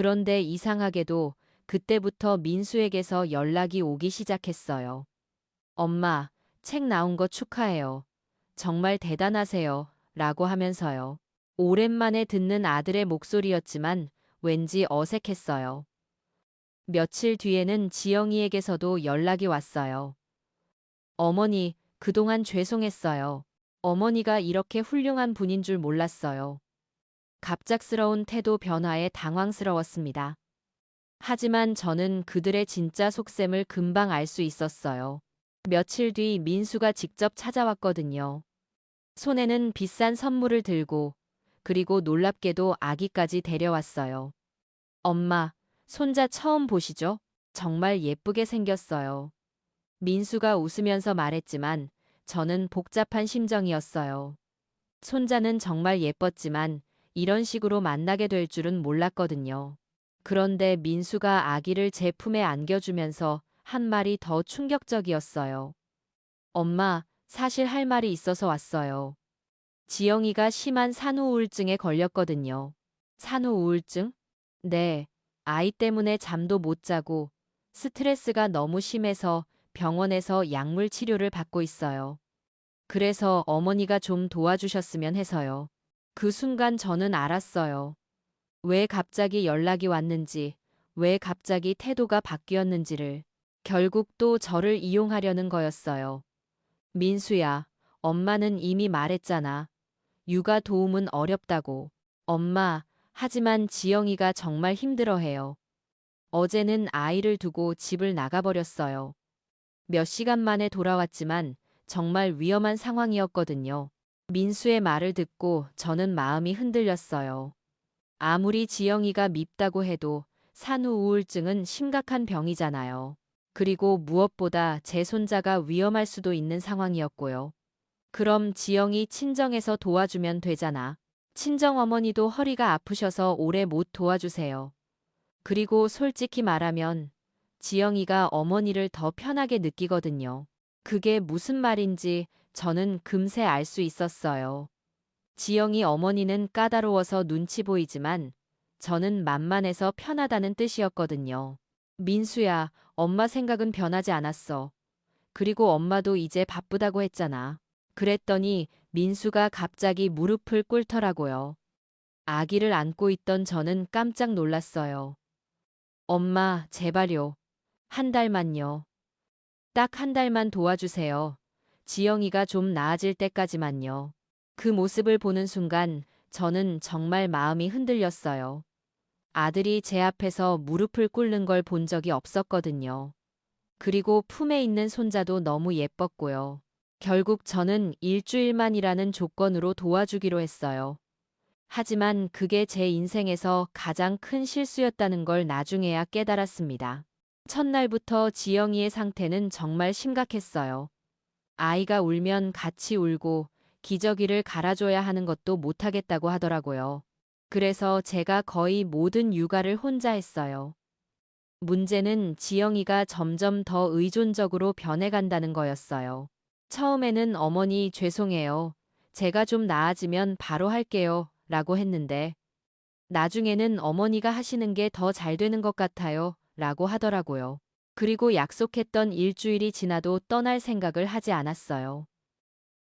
그런데 이상하게도 그때부터 민수에게서 연락이 오기 시작했어요. 엄마, 책 나온 거 축하해요. 정말 대단하세요. 라고 하면서요. 오랜만에 듣는 아들의 목소리였지만 왠지 어색했어요. 며칠 뒤에는 지영이에게서도 연락이 왔어요. 어머니, 그동안 죄송했어요. 어머니가 이렇게 훌륭한 분인 줄 몰랐어요. 갑작스러운 태도 변화에 당황스러웠습니다. 하지만 저는 그들의 진짜 속셈을 금방 알 수 있었어요. 며칠 뒤 민수가 직접 찾아왔거든요. 손에는 비싼 선물을 들고, 그리고 놀랍게도 아기까지 데려왔어요. 엄마, 손자 처음 보시죠? 정말 예쁘게 생겼어요. 민수가 웃으면서 말했지만 저는 복잡한 심정이었어요. 손자는 정말 예뻤지만 이런 식으로 만나게 될 줄은 몰랐거든요. 그런데 민수가 아기를 제 품에 안겨주면서 한 말이 더 충격적이었어요. 엄마, 사실 할 말이 있어서 왔어요. 지영이가 심한 산후우울증에 걸렸거든요. 산후우울증? 네, 아이 때문에 잠도 못 자고 스트레스가 너무 심해서 병원에서 약물 치료를 받고 있어요. 그래서 어머니가 좀 도와주셨으면 해서요. 그 순간 저는 알았어요. 왜 갑자기 연락이 왔는지, 왜 갑자기 태도가 바뀌었는지를. 결국 또 저를 이용하려는 거였어요. 민수야, 엄마는 이미 말했잖아. 육아 도움은 어렵다고. 엄마, 하지만 지영이가 정말 힘들어해요. 어제는 아이를 두고 집을 나가버렸어요. 몇 시간 만에 돌아왔지만 정말 위험한 상황이었거든요. 민수의 말을 듣고 저는 마음이 흔들렸어요. 아무리 지영이가 밉다고 해도 산후우울증은 심각한 병이잖아요. 그리고 무엇보다 제 손자가 위험할 수도 있는 상황이었고요. 그럼 지영이 친정에서 도와주면 되잖아. 친정어머니도 허리가 아프셔서 오래 못 도와주세요. 그리고 솔직히 말하면 지영이가 어머니를 더 편하게 느끼거든요. 그게 무슨 말인지 저는 금세 알 수 있었어요. 지영이 어머니는 까다로워서 눈치 보이지만 저는 만만해서 편하다는 뜻이었거든요. 민수야, 엄마 생각은 변하지 않았어. 그리고 엄마도 이제 바쁘다고 했잖아. 그랬더니 민수가 갑자기 무릎을 꿇더라고요. 아기를 안고 있던 저는 깜짝 놀랐어요. 엄마, 제발요. 한 달만요. 딱 한 달만 도와주세요. 지영이가 좀 나아질 때까지만요. 그 모습을 보는 순간 저는 정말 마음이 흔들렸어요. 아들이 제 앞에서 무릎을 꿇는 걸 본 적이 없었거든요. 그리고 품에 있는 손자도 너무 예뻤고요. 결국 저는 일주일만이라는 조건으로 도와주기로 했어요. 하지만 그게 제 인생에서 가장 큰 실수였다는 걸 나중에야 깨달았습니다. 첫날부터 지영이의 상태는 정말 심각했어요. 아이가 울면 같이 울고 기저귀를 갈아줘야 하는 것도 못하겠다고 하더라고요. 그래서 제가 거의 모든 육아를 혼자 했어요. 문제는 지영이가 점점 더 의존적으로 변해간다는 거였어요. 처음에는 어머니 죄송해요. 제가 좀 나아지면 바로 할게요. 라고 했는데 나중에는 어머니가 하시는 게 더 잘 되는 것 같아요. 라고 하더라고요. 그리고 약속했던 일주일이 지나도 떠날 생각을 하지 않았어요.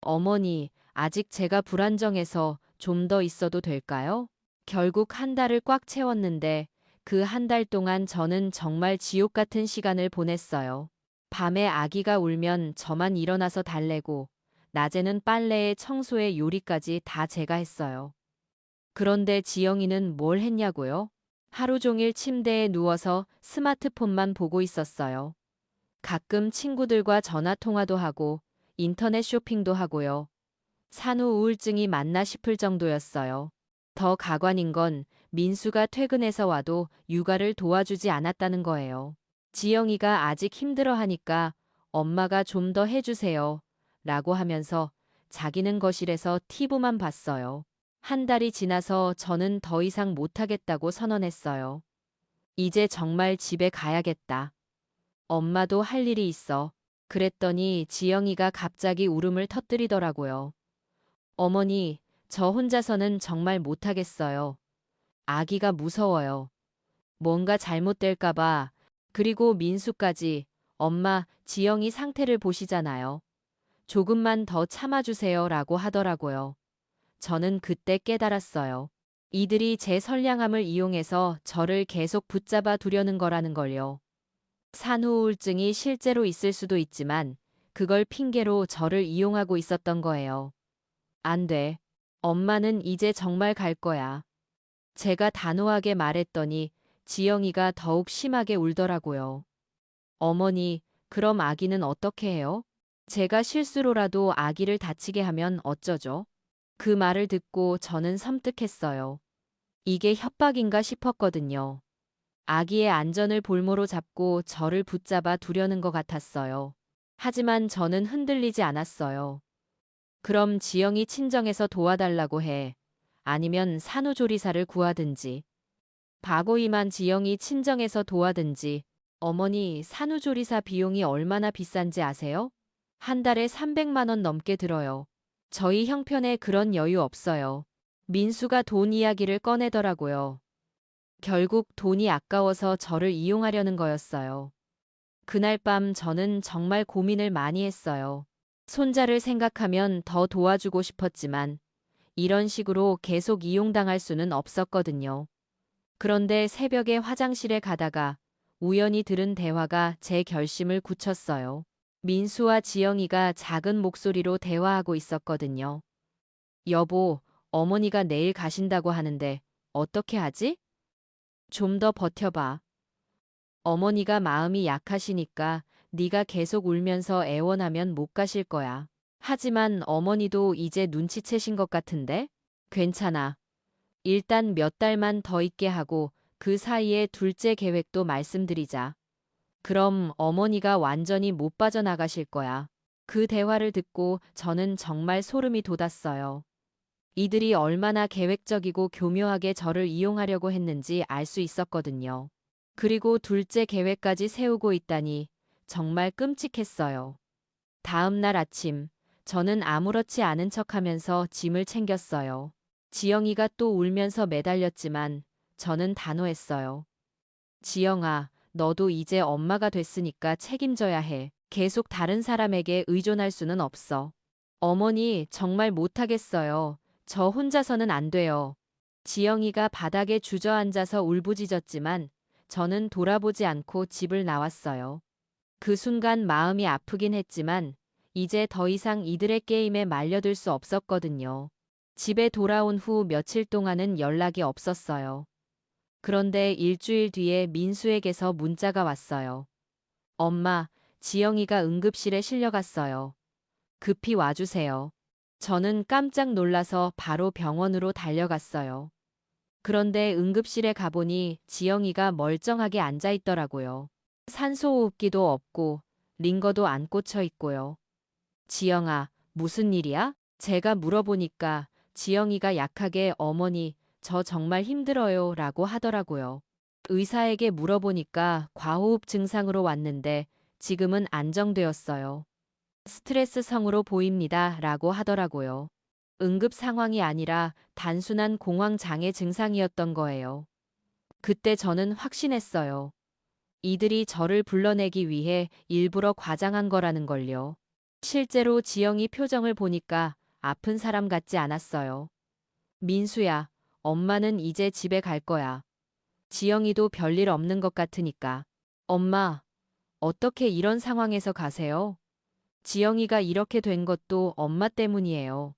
어머니, 아직 제가 불안정해서 좀 더 있어도 될까요? 결국 한 달을 꽉 채웠는데 그 한 달 동안 저는 정말 지옥 같은 시간을 보냈어요. 밤에 아기가 울면 저만 일어나서 달래고 낮에는 빨래에 청소에 요리까지 다 제가 했어요. 그런데 지영이는 뭘 했냐고요? 하루 종일 침대에 누워서 스마트폰만 보고 있었어요. 가끔 친구들과 전화 통화도 하고 인터넷 쇼핑도 하고요. 산후 우울증이 맞나 싶을 정도였어요. 더 가관인 건 민수가 퇴근해서 와도 육아를 도와주지 않았다는 거예요. 지영이가 아직 힘들어하니까 엄마가 좀 더 해주세요. 라고 하면서 자기는 거실에서 TV만 봤어요. 한 달이 지나서 저는 더 이상 못하겠다고 선언했어요. 이제 정말 집에 가야겠다. 엄마도 할 일이 있어. 그랬더니 지영이가 갑자기 울음을 터뜨리더라고요. 어머니, 저 혼자서는 정말 못하겠어요. 아기가 무서워요. 뭔가 잘못될까봐. 그리고 민수까지. 엄마, 지영이 상태를 보시잖아요. 조금만 더 참아주세요 라고 하더라고요. 저는 그때 깨달았어요. 이들이 제 선량함을 이용해서 저를 계속 붙잡아 두려는 거라는 걸요. 산후우울증이 실제로 있을 수도 있지만 그걸 핑계로 저를 이용하고 있었던 거예요. 안 돼. 엄마는 이제 정말 갈 거야. 제가 단호하게 말했더니 지영이가 더욱 심하게 울더라고요. 어머니, 그럼 아기는 어떻게 해요? 제가 실수로라도 아기를 다치게 하면 어쩌죠? 그 말을 듣고 저는 섬뜩했어요. 이게 협박인가 싶었거든요. 아기의 안전을 볼모로 잡고 저를 붙잡아 두려는 것 같았어요. 하지만 저는 흔들리지 않았어요. 그럼 지영이 친정에서 도와달라고 해. 아니면 산후조리사를 구하든지. 바고이만 지영이 친정에서 도와든지. 어머니, 산후조리사 비용이 얼마나 비싼지 아세요? 한 달에 300만 원 넘게 들어요. 저희 형편에 그런 여유 없어요. 민수가 돈 이야기를 꺼내더라고요. 결국 돈이 아까워서 저를 이용하려는 거였어요. 그날 밤 저는 정말 고민을 많이 했어요. 손자를 생각하면 더 도와주고 싶었지만 이런 식으로 계속 이용당할 수는 없었거든요. 그런데 새벽에 화장실에 가다가 우연히 들은 대화가 제 결심을 굳혔어요. 민수와 지영이가 작은 목소리로 대화하고 있었거든요. 여보, 어머니가 내일 가신다고 하는데 어떻게 하지? 좀 더 버텨봐. 어머니가 마음이 약하시니까 네가 계속 울면서 애원하면 못 가실 거야. 하지만 어머니도 이제 눈치채신 것 같은데? 괜찮아. 일단 몇 달만 더 있게 하고 그 사이에 둘째 계획도 말씀드리자. 그럼 어머니가 완전히 못 빠져나가실 거야. 그 대화를 듣고 저는 정말 소름이 돋았어요. 이들이 얼마나 계획적이고 교묘하게 저를 이용하려고 했는지 알 수 있었거든요. 그리고 둘째 계획까지 세우고 있다니 정말 끔찍했어요. 다음 날 아침, 저는 아무렇지 않은 척하면서 짐을 챙겼어요. 지영이가 또 울면서 매달렸지만 저는 단호했어요. 지영아, 너도 이제 엄마가 됐으니까 책임져야 해. 계속 다른 사람에게 의존할 수는 없어. 어머니, 정말 못하겠어요. 저 혼자서는 안 돼요. 지영이가 바닥에 주저앉아서 울부짖었지만 저는 돌아보지 않고 집을 나왔어요. 그 순간 마음이 아프긴 했지만 이제 더 이상 이들의 게임에 말려들 수 없었거든요. 집에 돌아온 후 며칠 동안은 연락이 없었어요. 그런데 일주일 뒤에 민수에게서 문자가 왔어요. 엄마, 지영이가 응급실에 실려갔어요. 급히 와주세요. 저는 깜짝 놀라서 바로 병원으로 달려갔어요. 그런데 응급실에 가보니 지영이가 멀쩡하게 앉아 있더라고요. 산소호흡기도 없고 링거도 안 꽂혀 있고요. 지영아, 무슨 일이야? 제가 물어보니까 지영이가 약하게 어머니, 저 정말 힘들어요 라고 하더라고요. 의사에게 물어보니까 과호흡 증상으로 왔는데 지금은 안정되었어요. 스트레스성으로 보입니다 라고 하더라고요. 응급 상황이 아니라 단순한 공황장애 증상이었던 거예요. 그때 저는 확신했어요. 이들이 저를 불러내기 위해 일부러 과장한 거라는 걸요. 실제로 지영이 표정을 보니까 아픈 사람 같지 않았어요. 민수야, 엄마는 이제 집에 갈 거야. 지영이도 별일 없는 것 같으니까. 엄마, 어떻게 이런 상황에서 가세요? 지영이가 이렇게 된 것도 엄마 때문이에요.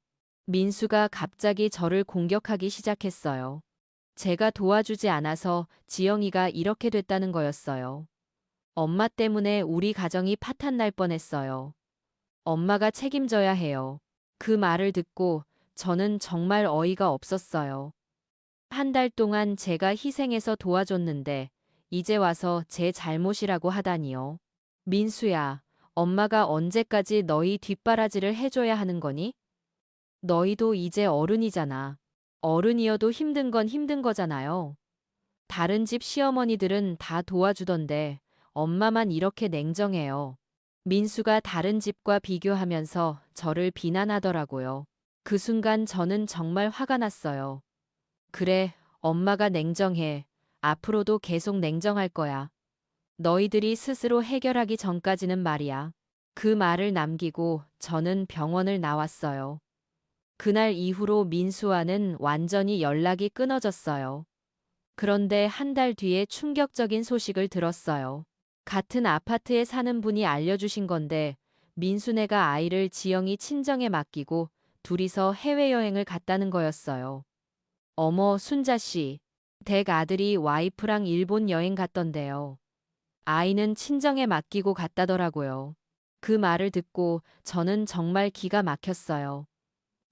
민수가 갑자기 저를 공격하기 시작했어요. 제가 도와주지 않아서 지영이가 이렇게 됐다는 거였어요. 엄마 때문에 우리 가정이 파탄날 뻔했어요. 엄마가 책임져야 해요. 그 말을 듣고 저는 정말 어이가 없었어요. 한 달 동안 제가 희생해서 도와줬는데 이제 와서 제 잘못이라고 하다니요. 민수야, 엄마가 언제까지 너희 뒷바라지를 해줘야 하는 거니? 너희도 이제 어른이잖아. 어른이어도 힘든 건 힘든 거잖아요. 다른 집 시어머니들은 다 도와주던데 엄마만 이렇게 냉정해요. 민수가 다른 집과 비교하면서 저를 비난하더라고요. 그 순간 저는 정말 화가 났어요. 그래, 엄마가 냉정해. 앞으로도 계속 냉정할 거야. 너희들이 스스로 해결하기 전까지는 말이야. 그 말을 남기고 저는 병원을 나왔어요. 그날 이후로 민수와는 완전히 연락이 끊어졌어요. 그런데 한 달 뒤에 충격적인 소식을 들었어요. 같은 아파트에 사는 분이 알려주신 건데 민수네가 아이를 지영이 친정에 맡기고 둘이서 해외여행을 갔다는 거였어요. 어머, 순자 씨. 댁 아들이 와이프랑 일본 여행 갔던데요. 아이는 친정에 맡기고 갔다더라고요. 그 말을 듣고 저는 정말 기가 막혔어요.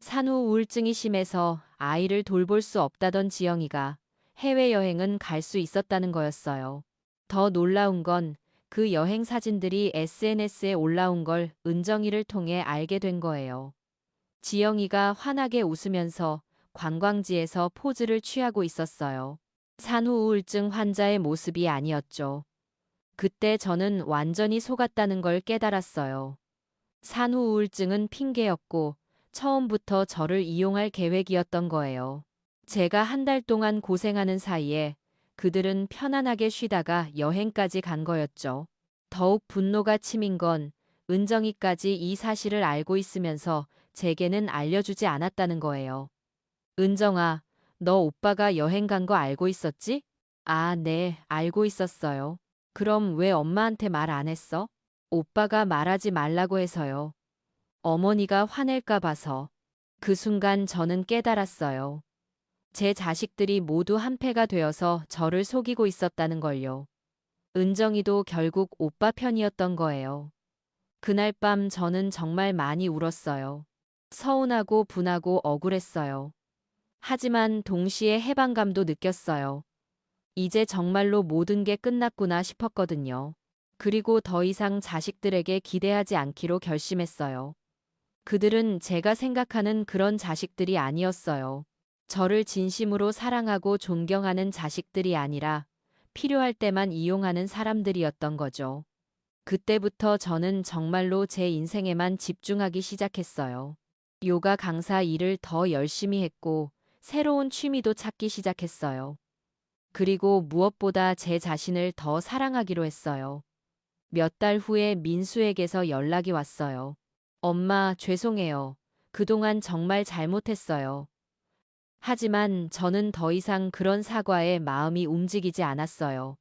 산후 우울증이 심해서 아이를 돌볼 수 없다던 지영이가 해외여행은 갈 수 있었다는 거였어요. 더 놀라운 건 그 여행 사진들이 SNS에 올라온 걸 은정이를 통해 알게 된 거예요. 지영이가 환하게 웃으면서 관광지에서 포즈를 취하고 있었어요. 산후 우울증 환자의 모습이 아니었죠. 그때 저는 완전히 속았다는 걸 깨달았어요. 산후 우울증은 핑계였고 처음부터 저를 이용할 계획이었던 거예요. 제가 한 달 동안 고생하는 사이에 그들은 편안하게 쉬다가 여행까지 간 거였죠. 더욱 분노가 치민 건 은정이까지 이 사실을 알고 있으면서 제게는 알려주지 않았다는 거예요. 은정아, 너 오빠가 여행 간 거 알고 있었지? 아, 네, 알고 있었어요. 그럼 왜 엄마한테 말 안 했어? 오빠가 말하지 말라고 해서요. 어머니가 화낼까 봐서. 그 순간 저는 깨달았어요. 제 자식들이 모두 한패가 되어서 저를 속이고 있었다는 걸요. 은정이도 결국 오빠 편이었던 거예요. 그날 밤 저는 정말 많이 울었어요. 서운하고 분하고 억울했어요. 하지만 동시에 해방감도 느꼈어요. 이제 정말로 모든 게 끝났구나 싶었거든요. 그리고 더 이상 자식들에게 기대하지 않기로 결심했어요. 그들은 제가 생각하는 그런 자식들이 아니었어요. 저를 진심으로 사랑하고 존경하는 자식들이 아니라 필요할 때만 이용하는 사람들이었던 거죠. 그때부터 저는 정말로 제 인생에만 집중하기 시작했어요. 요가 강사 일을 더 열심히 했고 새로운 취미도 찾기 시작했어요. 그리고 무엇보다 제 자신을 더 사랑하기로 했어요. 몇 달 후에 민수에게서 연락이 왔어요. 엄마, 죄송해요. 그동안 정말 잘못했어요. 하지만 저는 더 이상 그런 사과에 마음이 움직이지 않았어요.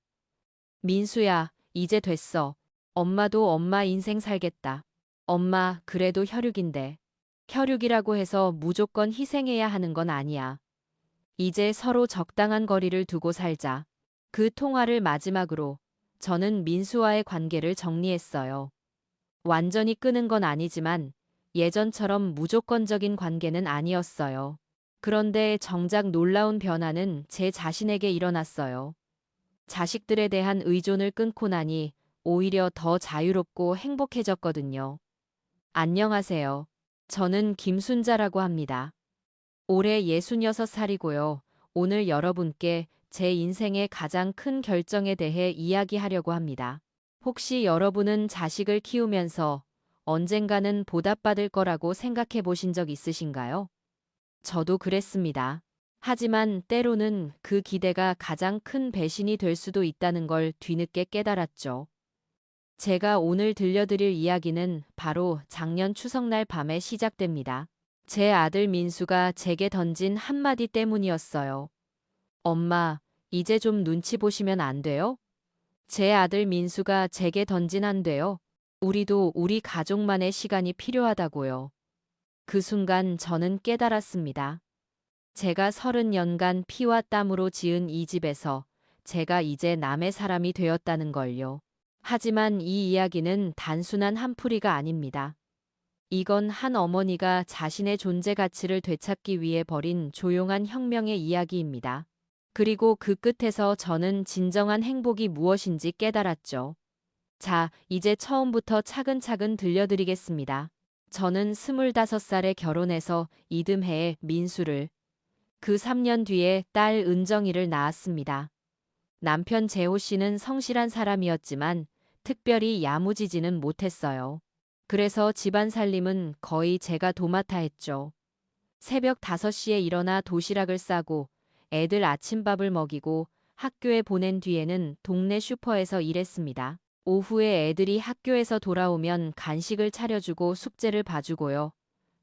민수야, 이제 됐어. 엄마도 엄마 인생 살겠다. 엄마, 그래도 혈육인데. 혈육이라고 해서 무조건 희생해야 하는 건 아니야. 이제 서로 적당한 거리를 두고 살자. 그 통화를 마지막으로 저는 민수와의 관계를 정리했어요. 완전히 끄는 건 아니지만 예전처럼 무조건적인 관계는 아니었어요. 그런데 정작 놀라운 변화는 제 자신에게 일어났어요. 자식들에 대한 의존을 끊고 나니 오히려 더 자유롭고 행복해졌거든요. 안녕하세요. 저는 김순자라고 합니다. 올해 66살이고요. 오늘 여러분께 제 인생의 가장 큰 결정에 대해 이야기하려고 합니다. 혹시 여러분은 자식을 키우면서 언젠가는 보답받을 거라고 생각해 보신 적 있으신가요? 저도 그랬습니다. 하지만 때로는 그 기대가 가장 큰 배신이 될 수도 있다는 걸 뒤늦게 깨달았죠. 제가 오늘 들려드릴 이야기는 바로 작년 추석날 밤에 시작됩니다. 제 아들 민수가 제게 던진 한마디 때문이었어요. 엄마, 이제 좀 눈치 보시면 안 돼요? 제 아들 민수가 제게 던진 안 돼요. 우리도 우리 가족만의 시간이 필요하다고요. 그 순간 저는 깨달았습니다. 제가 30년간 피와 땀으로 지은 이 집에서 제가 이제 남의 사람이 되었다는 걸요. 하지만 이 이야기는 단순한 한풀이가 아닙니다. 이건 한 어머니가 자신의 존재 가치를 되찾기 위해 벌인 조용한 혁명의 이야기입니다. 그리고 그 끝에서 저는 진정한 행복이 무엇인지 깨달았죠. 자, 이제 처음부터 차근차근 들려드리겠습니다. 저는 25살에 결혼해서 이듬해에 민수를, 그 3년 뒤에 딸 은정이를 낳았습니다. 남편 재호 씨는 성실한 사람이었지만 특별히 야무지지는 못했어요. 그래서 집안 살림은 거의 제가 도맡아 했죠. 새벽 5시에 일어나 도시락을 싸고 애들 아침밥을 먹이고 학교에 보낸 뒤에는 동네 슈퍼에서 일했습니다. 오후에 애들이 학교에서 돌아오면 간식을 차려주고 숙제를 봐주고요.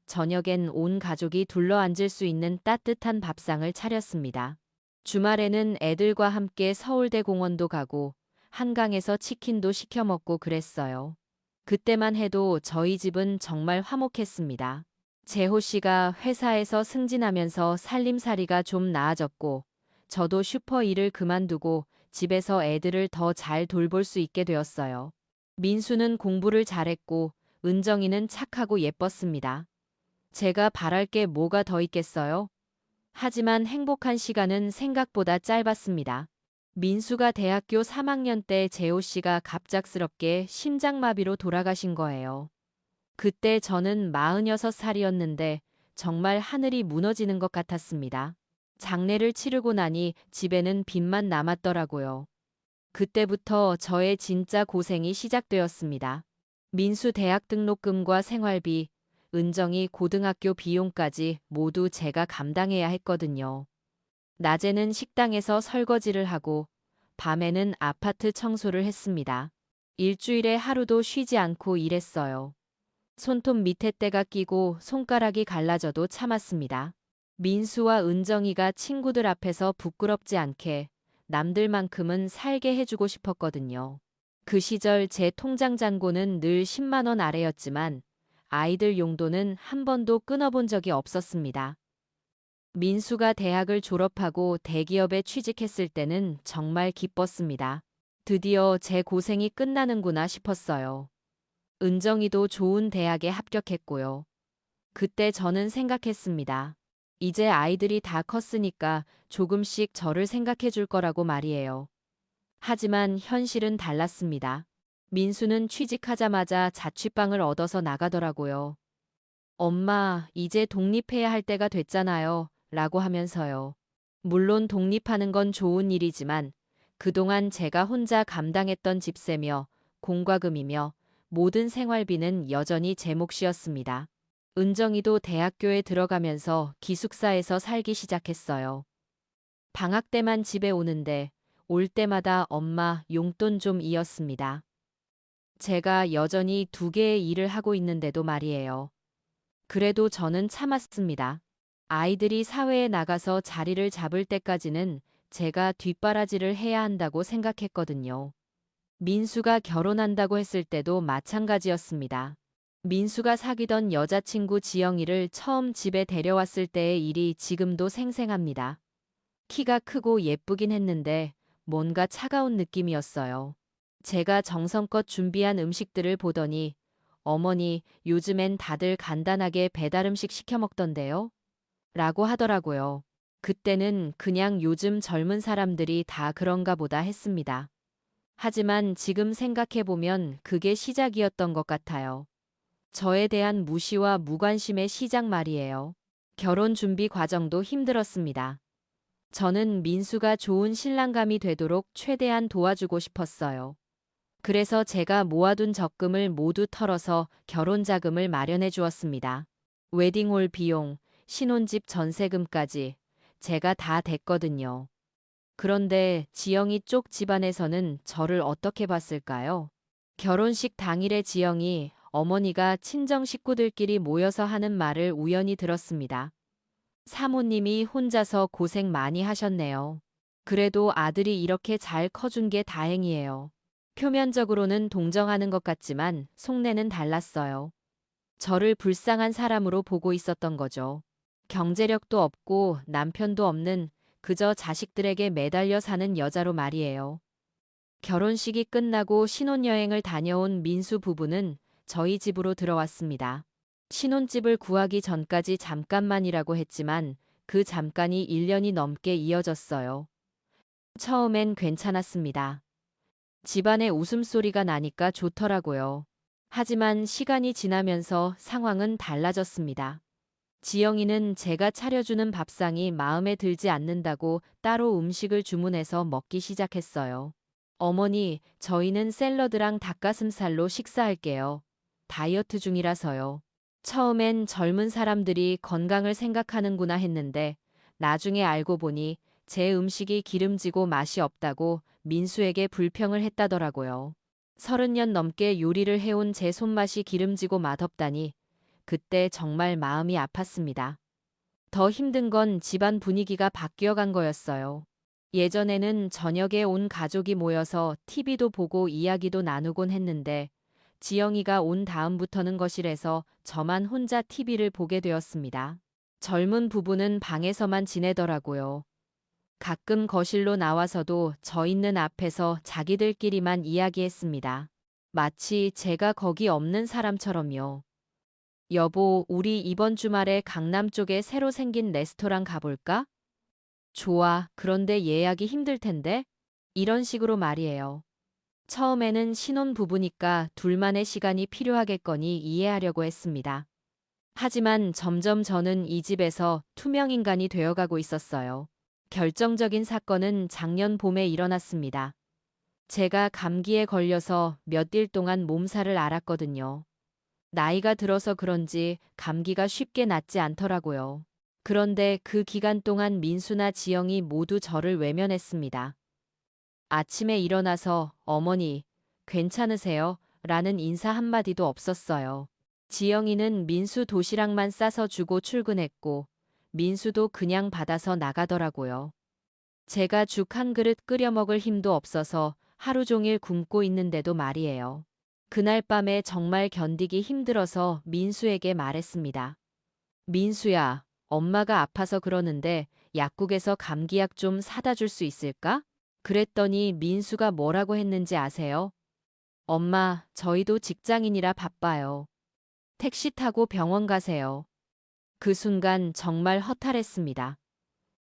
저녁엔 온 가족이 둘러앉을 수 있는 따뜻한 밥상을 차렸습니다. 주말에는 애들과 함께 서울대 공원도 가고 한강에서 치킨도 시켜 먹고 그랬어요. 그때만 해도 저희 집은 정말 화목했습니다. 재호 씨가 회사에서 승진하면서 살림살이가 좀 나아졌고 저도 슈퍼 일을 그만두고 집에서 애들을 더 잘 돌볼 수 있게 되었어요. 민수는 공부를 잘했고 은정이는 착하고 예뻤습니다. 제가 바랄 게 뭐가 더 있겠어요? 하지만 행복한 시간은 생각보다 짧았습니다. 민수가 대학교 3학년 때 재호 씨가 갑작스럽게 심장마비로 돌아가신 거예요. 그때 저는 46살이었는데 정말 하늘이 무너지는 것 같았습니다. 장례를 치르고 나니 집에는 빚만 남았더라고요. 그때부터 저의 진짜 고생이 시작되었습니다. 민수 대학 등록금과 생활비, 은정이 고등학교 비용까지 모두 제가 감당해야 했거든요. 낮에는 식당에서 설거지를 하고 밤에는 아파트 청소를 했습니다. 일주일에 하루도 쉬지 않고 일했어요. 손톱 밑에 때가 끼고 손가락이 갈라져도 참았습니다. 민수와 은정이가 친구들 앞에서 부끄럽지 않게 남들만큼은 살게 해주고 싶었거든요. 그 시절 제 통장 잔고는 늘 10만 원 아래였지만 아이들 용돈은 한 번도 끊어본 적이 없었습니다. 민수가 대학을 졸업하고 대기업에 취직했을 때는 정말 기뻤습니다. 드디어 제 고생이 끝나는구나 싶었어요. 은정이도 좋은 대학에 합격했고요. 그때 저는 생각했습니다. 이제 아이들이 다 컸으니까 조금씩 저를 생각해 줄 거라고 말이에요. 하지만 현실은 달랐습니다. 민수는 취직하자마자 자취방을 얻어서 나가더라고요. 엄마, 이제 독립해야 할 때가 됐잖아요. 라고 하면서요. 물론 독립하는 건 좋은 일이지만 그동안 제가 혼자 감당했던 집세며 공과금이며 모든 생활비는 여전히 제 몫이었습니다. 은정이도 대학교에 들어가면서 기숙사에서 살기 시작했어요. 방학 때만 집에 오는데 올 때마다 엄마 용돈 좀 이었습니다. 제가 여전히 2개의 일을 하고 있는데도 말이에요. 그래도 저는 참았습니다. 아이들이 사회에 나가서 자리를 잡을 때까지는 제가 뒷바라지를 해야 한다고 생각했거든요. 민수가 결혼한다고 했을 때도 마찬가지였습니다. 민수가 사귀던 여자친구 지영이를 처음 집에 데려왔을 때의 일이 지금도 생생합니다. 키가 크고 예쁘긴 했는데 뭔가 차가운 느낌이었어요. 제가 정성껏 준비한 음식들을 보더니 어머니, 요즘엔 다들 간단하게 배달 음식 시켜 먹던데요? 라고 하더라고요. 그때는 그냥 요즘 젊은 사람들이 다 그런가 보다 했습니다. 하지만 지금 생각해보면 그게 시작이었던 것 같아요. 저에 대한 무시와 무관심의 시작 말이에요. 결혼 준비 과정도 힘들었습니다. 저는 민수가 좋은 신랑감이 되도록 최대한 도와주고 싶었어요. 그래서 제가 모아둔 적금을 모두 털어서 결혼 자금을 마련해 주었습니다. 웨딩홀 비용, 신혼집 전세금까지 제가 다 댔거든요. 그런데 지영이 쪽 집안에서는 저를 어떻게 봤을까요? 결혼식 당일에 지영이 어머니가 친정 식구들끼리 모여서 하는 말을 우연히 들었습니다. 사모님이 혼자서 고생 많이 하셨네요. 그래도 아들이 이렇게 잘 커준 게 다행이에요. 표면적으로는 동정하는 것 같지만 속내는 달랐어요. 저를 불쌍한 사람으로 보고 있었던 거죠. 경제력도 없고 남편도 없는 그저 자식들에게 매달려 사는 여자로 말이에요. 결혼식이 끝나고 신혼여행을 다녀온 민수 부부는 저희 집으로 들어왔습니다. 신혼집을 구하기 전까지 잠깐만이라고 했지만 그 잠깐이 1년이 넘게 이어졌어요. 처음엔 괜찮았습니다. 집안에 웃음소리가 나니까 좋더라고요. 하지만 시간이 지나면서 상황은 달라졌습니다. 지영이는 제가 차려주는 밥상이 마음에 들지 않는다고 따로 음식을 주문해서 먹기 시작했어요. 어머니, 저희는 샐러드랑 닭가슴살로 식사할게요. 다이어트 중이라서요. 처음엔 젊은 사람들이 건강을 생각하는구나 했는데 나중에 알고 보니 제 음식이 기름지고 맛이 없다고 민수에게 불평을 했다더라고요. 30년 넘게 요리를 해온 제 손맛이 기름지고 맛없다니 그때 정말 마음이 아팠습니다. 더 힘든 건 집안 분위기가 바뀌어간 거였어요. 예전에는 저녁에 온 가족이 모여서 TV도 보고 이야기도 나누곤 했는데 지영이가 온 다음부터는 거실에서 저만 혼자 TV를 보게 되었습니다. 젊은 부부는 방에서만 지내더라고요. 가끔 거실로 나와서도 저 있는 앞에서 자기들끼리만 이야기했습니다. 마치 제가 거기 없는 사람처럼요. 여보, 우리 이번 주말에 강남 쪽에 새로 생긴 레스토랑 가볼까? 좋아, 그런데 예약이 힘들 텐데? 이런 식으로 말이에요. 처음에는 신혼 부부니까 둘만의 시간이 필요하겠거니 이해하려고 했습니다. 하지만 점점 저는 이 집에서 투명인간이 되어가고 있었어요. 결정적인 사건은 작년 봄에 일어났습니다. 제가 감기에 걸려서 몇 일 동안 몸살을 앓았거든요. 나이가 들어서 그런지 감기가 쉽게 낫지 않더라고요. 그런데 그 기간 동안 민수나 지영이 모두 저를 외면했습니다. 아침에 일어나서 어머니, 괜찮으세요? 라는 인사 한마디도 없었어요. 지영이는 민수 도시락만 싸서 주고 출근했고, 민수도 그냥 받아서 나가더라고요. 제가 죽 한 그릇 끓여 먹을 힘도 없어서 하루 종일 굶고 있는데도 말이에요. 그날 밤에 정말 견디기 힘들어서 민수에게 말했습니다. 민수야, 엄마가 아파서 그러는데 약국에서 감기약 좀 사다 줄 수 있을까? 그랬더니 민수가 뭐라고 했는지 아세요? 엄마, 저희도 직장인이라 바빠요. 택시 타고 병원 가세요. 그 순간 정말 허탈했습니다.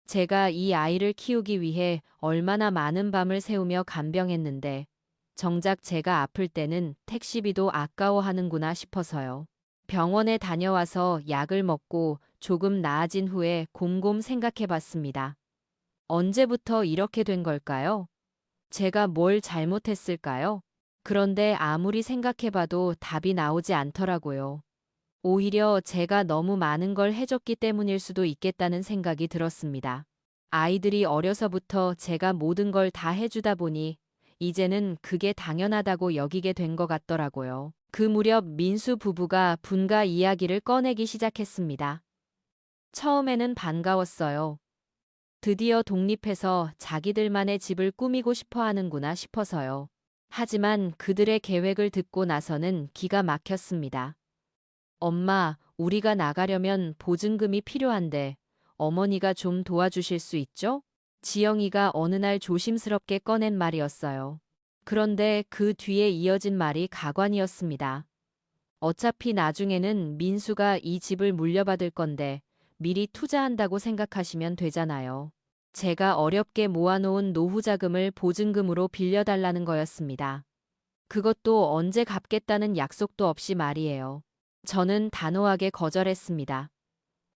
제가 이 아이를 키우기 위해 얼마나 많은 밤을 새우며 간병했는데 정작 제가 아플 때는 택시비도 아까워하는구나 싶어서요. 병원에 다녀와서 약을 먹고 조금 나아진 후에 곰곰 생각해 봤습니다. 언제부터 이렇게 된 걸까요? 제가 뭘 잘못했을까요? 그런데 아무리 생각해 봐도 답이 나오지 않더라고요. 오히려 제가 너무 많은 걸 해줬기 때문일 수도 있겠다는 생각이 들었습니다. 아이들이 어려서부터 제가 모든 걸 다 해주다 보니 이제는 그게 당연하다고 여기게 된 것 같더라고요. 그 무렵 민수 부부가 분가 이야기를 꺼내기 시작했습니다. 처음에는 반가웠어요. 드디어 독립해서 자기들만의 집을 꾸미고 싶어 하는구나 싶어서요. 하지만 그들의 계획을 듣고 나서는 기가 막혔습니다. 엄마, 우리가 나가려면 보증금이 필요한데 어머니가 좀 도와주실 수 있죠? 지영이가 어느 날 조심스럽게 꺼낸 말이었어요. 그런데 그 뒤에 이어진 말이 가관이었습니다. 어차피 나중에는 민수가 이 집을 물려받을 건데 미리 투자한다고 생각하시면 되잖아요. 제가 어렵게 모아놓은 노후 자금을 보증금으로 빌려달라는 거였습니다. 그것도 언제 갚겠다는 약속도 없이 말이에요. 저는 단호하게 거절했습니다.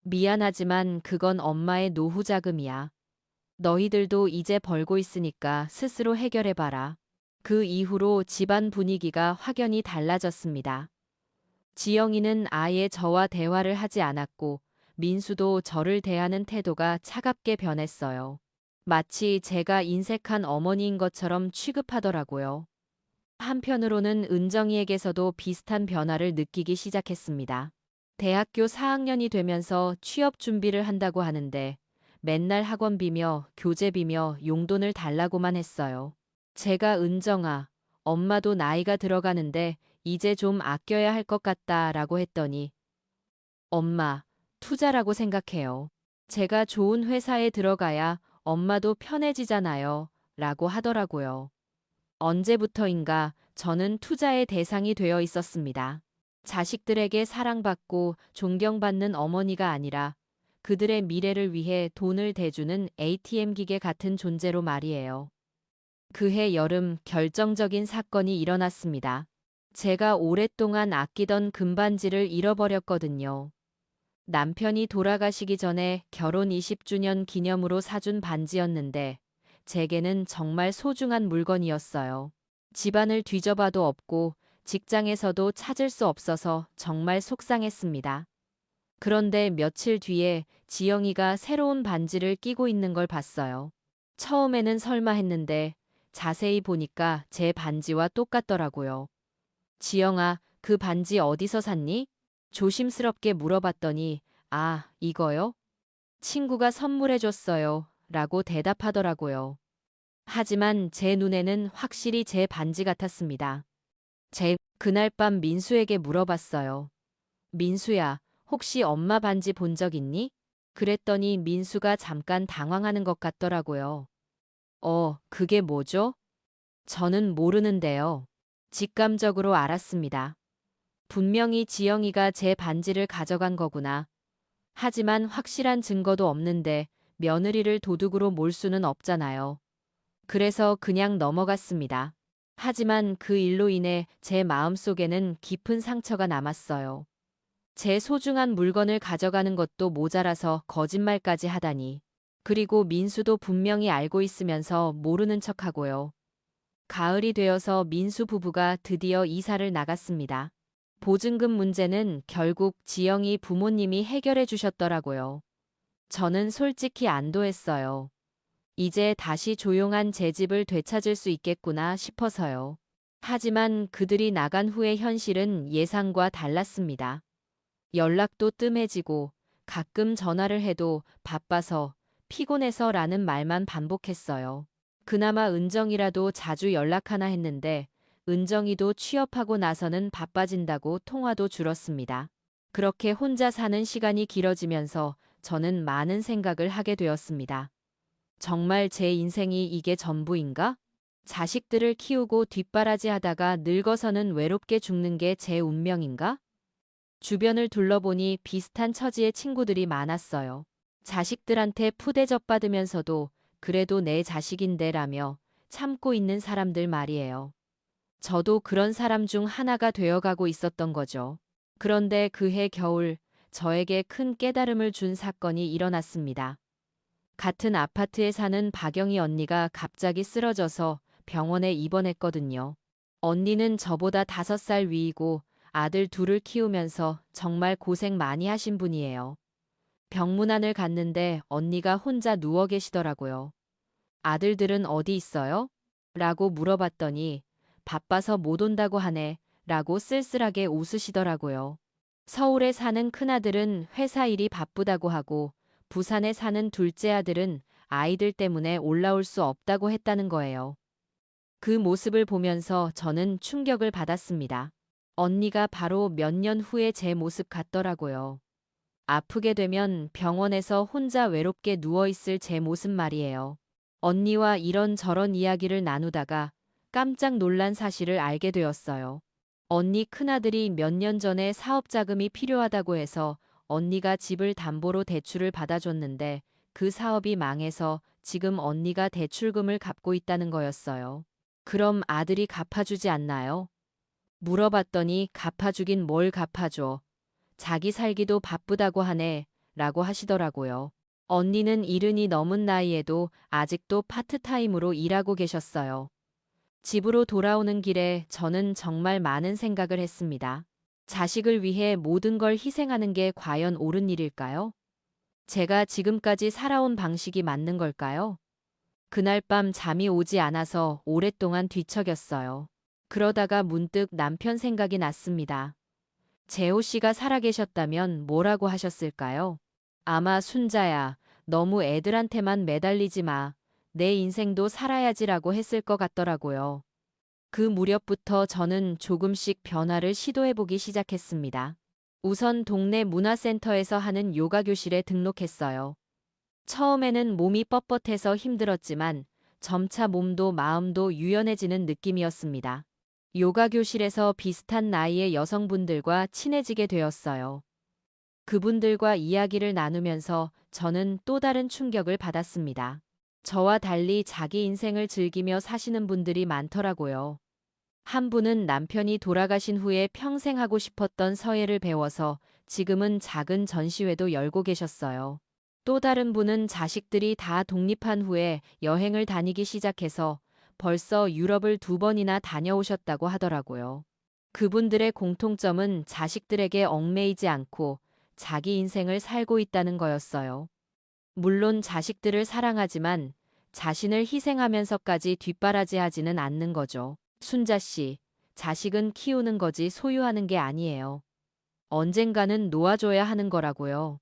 미안하지만 그건 엄마의 노후 자금이야. 너희들도 이제 벌고 있으니까 스스로 해결해봐라. 그 이후로 집안 분위기가 확연히 달라졌습니다. 지영이는 아예 저와 대화를 하지 않았고 민수도 저를 대하는 태도가 차갑게 변했어요. 마치 제가 인색한 어머니인 것처럼 취급하더라고요. 한편으로는 은정이에게서도 비슷한 변화를 느끼기 시작했습니다. 대학교 4학년이 되면서 취업 준비를 한다고 하는데 맨날 학원비며 교재비며 용돈을 달라고만 했어요. 제가 은정아, 엄마도 나이가 들어가는데 이제 좀 아껴야 할 것 같다라고 했더니 엄마, 투자라고 생각해요. 제가 좋은 회사에 들어가야 엄마도 편해지잖아요. 라고 하더라고요. 언제부터인가 저는 투자의 대상이 되어 있었습니다. 자식들에게 사랑받고 존경받는 어머니가 아니라 그들의 미래를 위해 돈을 대주는 ATM 기계 같은 존재로 말이에요. 그해 여름 결정적인 사건이 일어났습니다. 제가 오랫동안 아끼던 금반지를 잃어버렸거든요. 남편이 돌아가시기 전에 결혼 20주년 기념으로 사준 반지였는데 제게는 정말 소중한 물건이었어요. 집안을 뒤져봐도 없고 직장에서도 찾을 수 없어서 정말 속상했습니다. 그런데 며칠 뒤에 지영이가 새로운 반지를 끼고 있는 걸 봤어요. 처음에는 설마 했는데 자세히 보니까 제 반지와 똑같더라고요. 지영아, 그 반지 어디서 샀니? 조심스럽게 물어봤더니, 아, 이거요? 친구가 선물해줬어요. 라고 대답하더라고요. 하지만 제 눈에는 확실히 제 반지 같았습니다. 그날 밤 민수에게 물어봤어요. 민수야, 혹시 엄마 반지 본 적 있니? 그랬더니 민수가 잠깐 당황하는 것 같더라고요. 그게 뭐죠? 저는 모르는데요. 직감적으로 알았습니다. 분명히 지영이가 제 반지를 가져간 거구나. 하지만 확실한 증거도 없는데 며느리를 도둑으로 몰 수는 없잖아요. 그래서 그냥 넘어갔습니다. 하지만 그 일로 인해 제 마음속에는 깊은 상처가 남았어요. 제 소중한 물건을 가져가는 것도 모자라서 거짓말까지 하다니. 그리고 민수도 분명히 알고 있으면서 모르는 척하고요. 가을이 되어서 민수 부부가 드디어 이사를 나갔습니다. 보증금 문제는 결국 지영이 부모님이 해결해 주셨더라고요. 저는 솔직히 안도했어요. 이제 다시 조용한 제 집을 되찾을 수 있겠구나 싶어서요. 하지만 그들이 나간 후의 현실은 예상과 달랐습니다. 연락도 뜸해지고 가끔 전화를 해도 바빠서 피곤해서 라는 말만 반복했어요. 그나마 은정이라도 자주 연락하나 했는데 은정이도 취업하고 나서는 바빠진다고 통화도 줄었습니다. 그렇게 혼자 사는 시간이 길어지면서 저는 많은 생각을 하게 되었습니다. 정말 제 인생이 이게 전부인가? 자식들을 키우고 뒷바라지 하다가 늙어서는 외롭게 죽는 게 제 운명인가? 주변을 둘러보니 비슷한 처지의 친구들이 많았어요. 자식들한테 푸대접 받으면서도 그래도 내 자식인데라며 참고 있는 사람들 말이에요. 저도 그런 사람 중 하나가 되어가고 있었던 거죠. 그런데 그해 겨울 저에게 큰 깨달음을 준 사건이 일어났습니다. 같은 아파트에 사는 박영희 언니가 갑자기 쓰러져서 병원에 입원했거든요. 언니는 저보다 5살 위이고 아들 둘을 키우면서 정말 고생 많이 하신 분이에요. 병문안을 갔는데 언니가 혼자 누워 계시더라고요. 아들들은 어디 있어요? 라고 물어봤더니 바빠서 못 온다고 하네 라고 쓸쓸하게 웃으시더라고요. 서울에 사는 큰아들은 회사 일이 바쁘다고 하고 부산에 사는 둘째 아들은 아이들 때문에 올라올 수 없다고 했다는 거예요. 그 모습을 보면서 저는 충격을 받았습니다. 언니가 바로 몇 년 후에 제 모습 같더라고요. 아프게 되면 병원에서 혼자 외롭게 누워있을 제 모습 말이에요. 언니와 이런저런 이야기를 나누다가 깜짝 놀란 사실을 알게 되었어요. 언니 큰아들이 몇 년 전에 사업 자금이 필요하다고 해서 언니가 집을 담보로 대출을 받아줬는데 그 사업이 망해서 지금 언니가 대출금을 갚고 있다는 거였어요. 그럼 아들이 갚아주지 않나요? 물어봤더니 갚아주긴 뭘 갚아줘. 자기 살기도 바쁘다고 하네. 라고 하시더라고요. 언니는 70이 넘은 나이에도 아직도 파트타임으로 일하고 계셨어요. 집으로 돌아오는 길에 저는 정말 많은 생각을 했습니다. 자식을 위해 모든 걸 희생하는 게 과연 옳은 일일까요? 제가 지금까지 살아온 방식이 맞는 걸까요? 그날 밤 잠이 오지 않아서 오랫동안 뒤척였어요. 그러다가 문득 남편 생각이 났습니다. 재호 씨가 살아계셨다면 뭐라고 하셨을까요? 아마 순자야, 너무 애들한테만 매달리지 마. 내 인생도 살아야지라고 했을 것 같더라고요. 그 무렵부터 저는 조금씩 변화를 시도해보기 시작했습니다. 우선 동네 문화센터에서 하는 요가 교실에 등록했어요. 처음에는 몸이 뻣뻣해서 힘들었지만 점차 몸도 마음도 유연해지는 느낌이었습니다. 요가 교실에서 비슷한 나이의 여성분들과 친해지게 되었어요. 그분들과 이야기를 나누면서 저는 또 다른 충격을 받았습니다. 저와 달리 자기 인생을 즐기며 사시는 분들이 많더라고요. 한 분은 남편이 돌아가신 후에 평생 하고 싶었던 서예를 배워서 지금은 작은 전시회도 열고 계셨어요. 또 다른 분은 자식들이 다 독립한 후에 여행을 다니기 시작해서 벌써 유럽을 2번이나 다녀오셨다고 하더라고요. 그분들의 공통점은 자식들에게 얽매이지 않고 자기 인생을 살고 있다는 거였어요. 물론 자식들을 사랑하지만 자신을 희생하면서까지 뒷바라지하지는 않는 거죠. 순자 씨, 자식은 키우는 거지 소유하는 게 아니에요. 언젠가는 놓아줘야 하는 거라고요.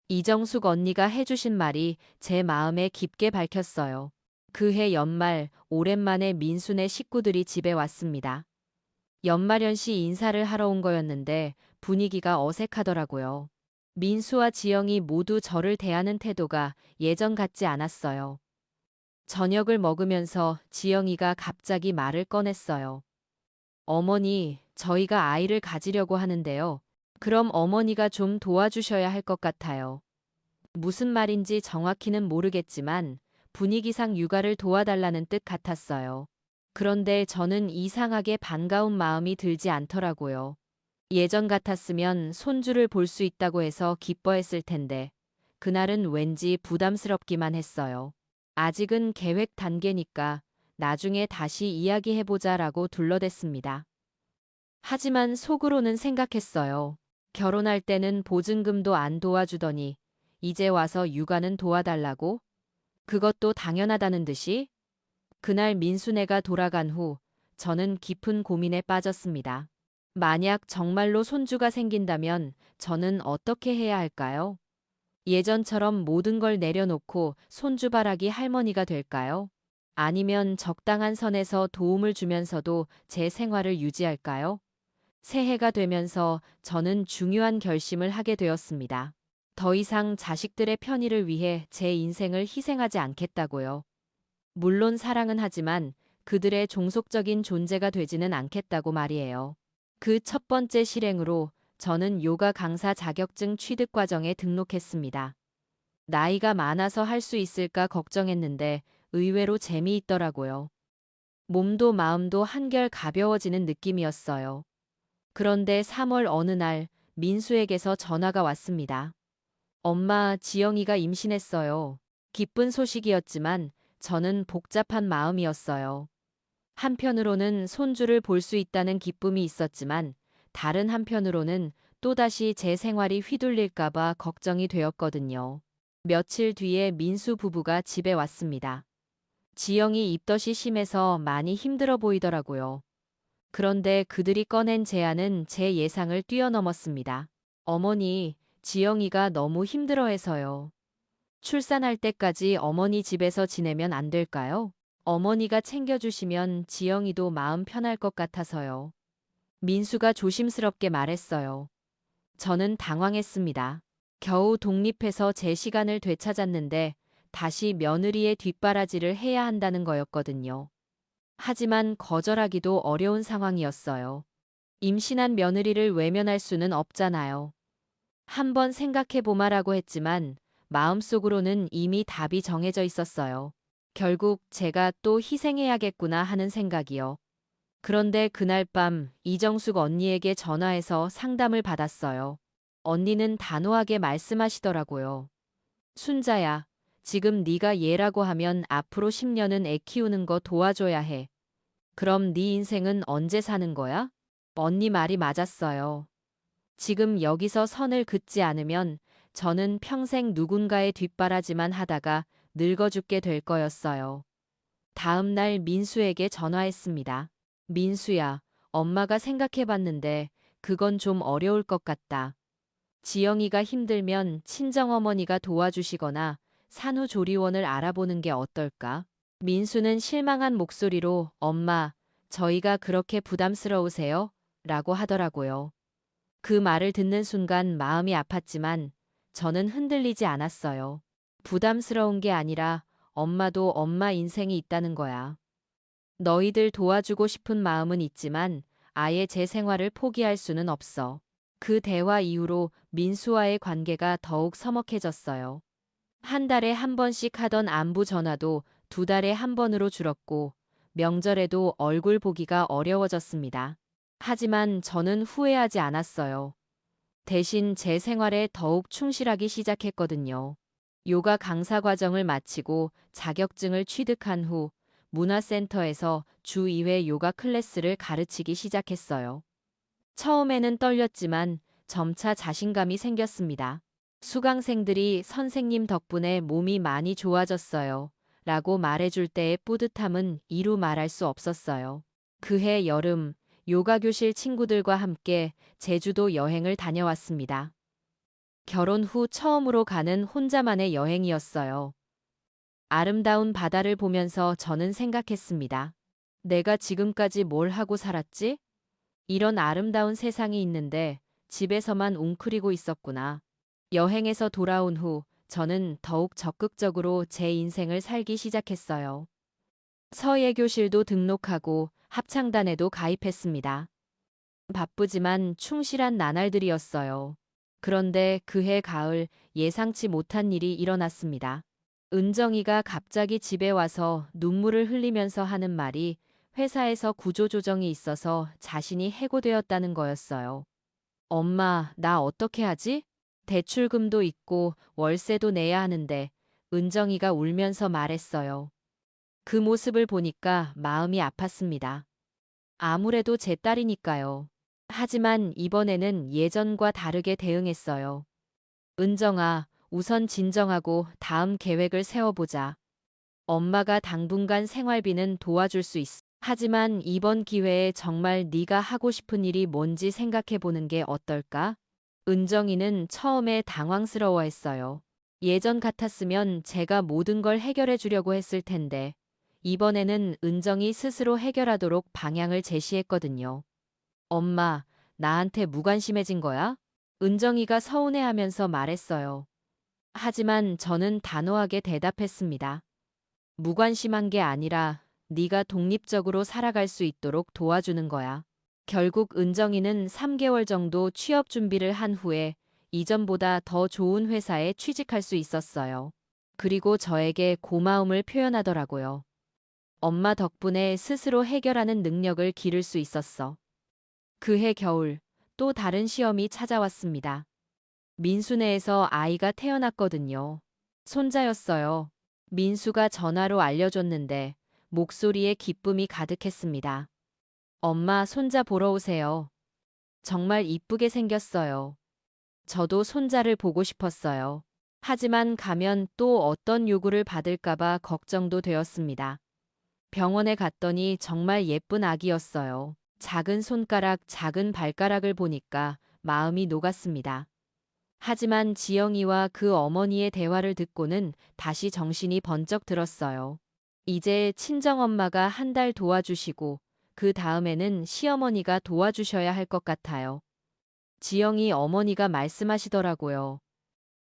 이정숙 언니가 해주신 말이 제 마음에 깊게 밝혔어요. 그해 연말 오랜만에 민수네 식구들이 집에 왔습니다. 연말연시 인사를 하러 온 거였는데 분위기가 어색하더라고요. 민수와 지영이 모두 저를 대하는 태도가 예전 같지 않았어요. 저녁을 먹으면서 지영이가 갑자기 말을 꺼냈어요. 어머니, 저희가 아이를 가지려고 하는데요. 그럼 어머니가 좀 도와주셔야 할 것 같아요. 무슨 말인지 정확히는 모르겠지만 분위기상 육아를 도와달라는 뜻 같았어요. 그런데 저는 이상하게 반가운 마음이 들지 않더라고요. 예전 같았으면 손주를 볼 수 있다고 해서 기뻐했을 텐데 그날은 왠지 부담스럽기만 했어요. 아직은 계획 단계니까 나중에 다시 이야기해보자라고 둘러댔습니다. 하지만 속으로는 생각했어요. 결혼할 때는 보증금도 안 도와주더니 이제 와서 육아는 도와달라고? 그것도 당연하다는 듯이? 그날 민수네가 돌아간 후 저는 깊은 고민에 빠졌습니다. 만약 정말로 손주가 생긴다면 저는 어떻게 해야 할까요? 예전처럼 모든 걸 내려놓고 손주바라기 할머니가 될까요? 아니면 적당한 선에서 도움을 주면서도 제 생활을 유지할까요? 새해가 되면서 저는 중요한 결심을 하게 되었습니다. 더 이상 자식들의 편의를 위해 제 인생을 희생하지 않겠다고요. 물론 사랑은 하지만 그들의 종속적인 존재가 되지는 않겠다고 말이에요. 그 첫 번째 실행으로 저는 요가 강사 자격증 취득 과정에 등록했습니다. 나이가 많아서 할 수 있을까 걱정했는데 의외로 재미있더라고요. 몸도 마음도 한결 가벼워지는 느낌이었어요. 그런데 3월 어느 날 민수에게서 전화가 왔습니다. 엄마, 지영이가 임신했어요. 기쁜 소식이었지만 저는 복잡한 마음이었어요. 한편으로는 손주를 볼 수 있다는 기쁨이 있었지만 다른 한편으로는 또다시 제 생활이 휘둘릴까봐 걱정이 되었거든요. 며칠 뒤에 민수 부부가 집에 왔습니다. 지영이 입덧이 심해서 많이 힘들어 보이더라고요. 그런데 그들이 꺼낸 제안은 제 예상을 뛰어넘었습니다. 어머니, 지영이가 너무 힘들어해서요. 출산할 때까지 어머니 집에서 지내면 안 될까요? 어머니가 챙겨주시면 지영이도 마음 편할 것 같아서요. 민수가 조심스럽게 말했어요. 저는 당황했습니다. 겨우 독립해서 제 시간을 되찾았는데 다시 며느리의 뒷바라지를 해야 한다는 거였거든요. 하지만 거절하기도 어려운 상황이었어요. 임신한 며느리를 외면할 수는 없잖아요. 한번 생각해 보마라고 했지만 마음속으로는 이미 답이 정해져 있었어요. 결국 제가 또 희생해야겠구나 하는 생각이요. 그런데 그날 밤 이정숙 언니에게 전화해서 상담을 받았어요. 언니는 단호하게 말씀하시더라고요. 순자야, 지금 네가 얘라고 하면 앞으로 10년은 애 키우는 거 도와줘야 해. 그럼 네 인생은 언제 사는 거야? 언니 말이 맞았어요. 지금 여기서 선을 긋지 않으면 저는 평생 누군가의 뒷바라지만 하다가 늙어 죽게 될 거였어요. 다음 날 민수에게 전화했습니다. 민수야, 엄마가 생각해봤는데 그건 좀 어려울 것 같다. 지영이가 힘들면 친정어머니가 도와주시거나 산후조리원을 알아보는 게 어떨까? 민수는 실망한 목소리로 엄마, 저희가 그렇게 부담스러우세요? 라고 하더라고요. 그 말을 듣는 순간 마음이 아팠지만 저는 흔들리지 않았어요. 부담스러운 게 아니라 엄마도 엄마 인생이 있다는 거야. 너희들 도와주고 싶은 마음은 있지만 아예 제 생활을 포기할 수는 없어. 그 대화 이후로 민수와의 관계가 더욱 서먹해졌어요. 한 달에 한 번씩 하던 안부 전화도 2달에 한 번으로 줄었고 명절에도 얼굴 보기가 어려워졌습니다. 하지만 저는 후회하지 않았어요. 대신 제 생활에 더욱 충실하기 시작했거든요. 요가 강사 과정을 마치고 자격증을 취득한 후 문화센터에서 주 2회 요가 클래스를 가르치기 시작했어요. 처음에는 떨렸지만 점차 자신감이 생겼습니다. 수강생들이 선생님 덕분에 몸이 많이 좋아졌어요. 라고 말해줄 때의 뿌듯함은 이루 말할 수 없었어요. 그해 여름, 요가 교실 친구들과 함께 제주도 여행을 다녀왔습니다. 결혼 후 처음으로 가는 혼자만의 여행이었어요. 아름다운 바다를 보면서 저는 생각했습니다. 내가 지금까지 뭘 하고 살았지? 이런 아름다운 세상이 있는데 집에서만 웅크리고 있었구나. 여행에서 돌아온 후 저는 더욱 적극적으로 제 인생을 살기 시작했어요. 서예교실도 등록하고 합창단에도 가입했습니다. 바쁘지만 충실한 나날들이었어요. 그런데 그해 가을 예상치 못한 일이 일어났습니다. 은정이가 갑자기 집에 와서 눈물을 흘리면서 하는 말이 회사에서 구조조정이 있어서 자신이 해고되었다는 거였어요. 엄마, 나 어떻게 하지? 대출금도 있고 월세도 내야 하는데 은정이가 울면서 말했어요. 그 모습을 보니까 마음이 아팠습니다. 아무래도 제 딸이니까요. 하지만 이번에는 예전과 다르게 대응했어요. 은정아, 우선 진정하고 다음 계획을 세워보자. 엄마가 당분간 생활비는 도와줄 수 있어. 하지만 이번 기회에 정말 네가 하고 싶은 일이 뭔지 생각해 보는 게 어떨까? 은정이는 처음에 당황스러워했어요. 예전 같았으면 제가 모든 걸 해결해 주려고 했을 텐데, 이번에는 은정이 스스로 해결하도록 방향을 제시했거든요. 엄마, 나한테 무관심해진 거야? 은정이가 서운해하면서 말했어요. 하지만 저는 단호하게 대답했습니다. 무관심한 게 아니라 네가 독립적으로 살아갈 수 있도록 도와주는 거야. 결국 은정이는 3개월 정도 취업 준비를 한 후에 이전보다 더 좋은 회사에 취직할 수 있었어요. 그리고 저에게 고마움을 표현하더라고요. 엄마 덕분에 스스로 해결하는 능력을 기를 수 있었어. 그해 겨울 또 다른 시험이 찾아왔습니다. 민수네에서 아이가 태어났거든요. 손자였어요. 민수가 전화로 알려줬는데 목소리에 기쁨이 가득했습니다. 엄마, 손자 보러 오세요. 정말 이쁘게 생겼어요. 저도 손자를 보고 싶었어요. 하지만 가면 또 어떤 요구를 받을까봐 걱정도 되었습니다. 병원에 갔더니 정말 예쁜 아기였어요. 작은 손가락, 작은 발가락을 보니까 마음이 녹았습니다. 하지만 지영이와 그 어머니의 대화를 듣고는 다시 정신이 번쩍 들었어요. 이제 친정엄마가 한 달 도와주시고 그 다음에는 시어머니가 도와주셔야 할 것 같아요. 지영이 어머니가 말씀하시더라고요.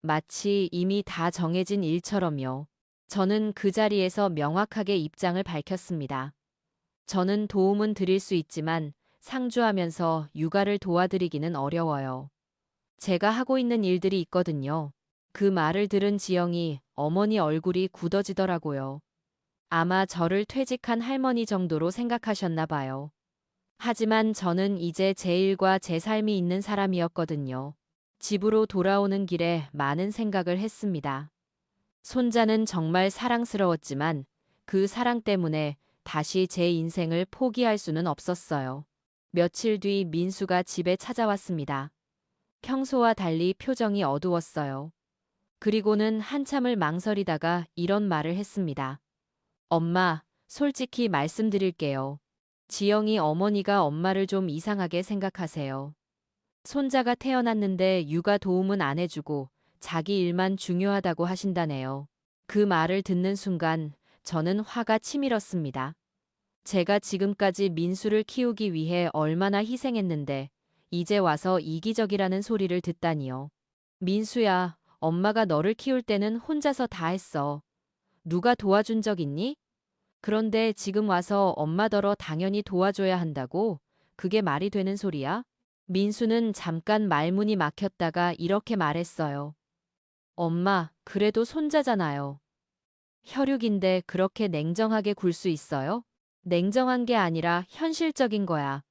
마치 이미 다 정해진 일처럼요. 저는 그 자리에서 명확하게 입장을 밝혔습니다. 저는 도움은 드릴 수 있지만 상주하면서 육아를 도와드리기는 어려워요. 제가 하고 있는 일들이 있거든요. 그 말을 들은 지영이 어머니 얼굴이 굳어지더라고요. 아마 저를 퇴직한 할머니 정도로 생각하셨나 봐요. 하지만 저는 이제 제 일과 제 삶이 있는 사람이었거든요. 집으로 돌아오는 길에 많은 생각을 했습니다. 손자는 정말 사랑스러웠지만 그 사랑 때문에 다시 제 인생을 포기할 수는 없었어요. 며칠 뒤 민수가 집에 찾아왔습니다. 평소와 달리 표정이 어두웠어요. 그리고는 한참을 망설이다가 이런 말을 했습니다. 엄마, 솔직히 말씀드릴게요. 지영이 어머니가 엄마를 좀 이상하게 생각하세요. 손자가 태어났는데 육아 도움은 안 해주고 자기 일만 중요하다고 하신다네요. 그 말을 듣는 순간 저는 화가 치밀었습니다. 제가 지금까지 민수를 키우기 위해 얼마나 희생했는데 이제 와서 이기적이라는 소리를 듣다니요. 민수야, 엄마가 너를 키울 때는 혼자서 다 했어. 누가 도와준 적 있니? 그런데 지금 와서 엄마더러 당연히 도와줘야 한다고? 그게 말이 되는 소리야? 민수는 잠깐 말문이 막혔다가 이렇게 말했어요. 엄마, 그래도 손자잖아요. 혈육인데 그렇게 냉정하게 굴 수 있어요? 냉정한 게 아니라 현실적인 거야.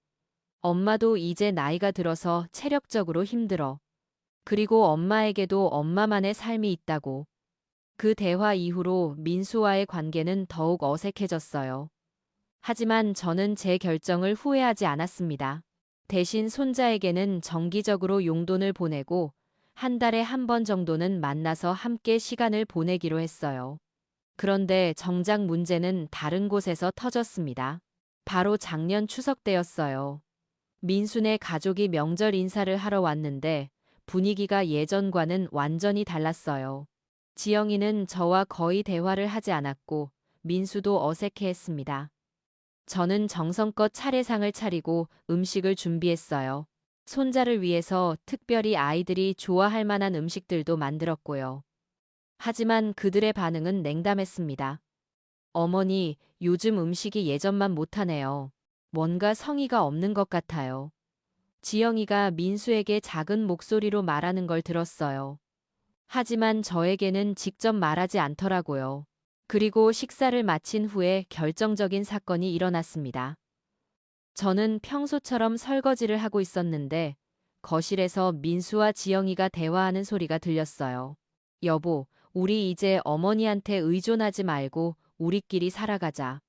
엄마도 이제 나이가 들어서 체력적으로 힘들어. 그리고 엄마에게도 엄마만의 삶이 있다고. 그 대화 이후로 민수와의 관계는 더욱 어색해졌어요. 하지만 저는 제 결정을 후회하지 않았습니다. 대신 손자에게는 정기적으로 용돈을 보내고 한 달에 한 번 정도는 만나서 함께 시간을 보내기로 했어요. 그런데 정작 문제는 다른 곳에서 터졌습니다. 바로 작년 추석 때였어요. 민수네 가족이 명절 인사를 하러 왔는데 분위기가 예전과는 완전히 달랐어요. 지영이는 저와 거의 대화를 하지 않았고 민수도 어색해했습니다. 저는 정성껏 차례상을 차리고 음식을 준비했어요. 손자를 위해서 특별히 아이들이 좋아할 만한 음식들도 만들었고요. 하지만 그들의 반응은 냉담했습니다. 어머니, 요즘 음식이 예전만 못하네요. 뭔가 성의가 없는 것 같아요. 지영이가 민수에게 작은 목소리로 말하는 걸 들었어요. 하지만 저에게는 직접 말하지 않더라고요. 그리고 식사를 마친 후에 결정적인 사건이 일어났습니다. 저는 평소처럼 설거지를 하고 있었는데 거실에서 민수와 지영이가 대화하는 소리가 들렸어요. 여보, 우리 이제 어머니한테 의존하지 말고 우리끼리 살아가자.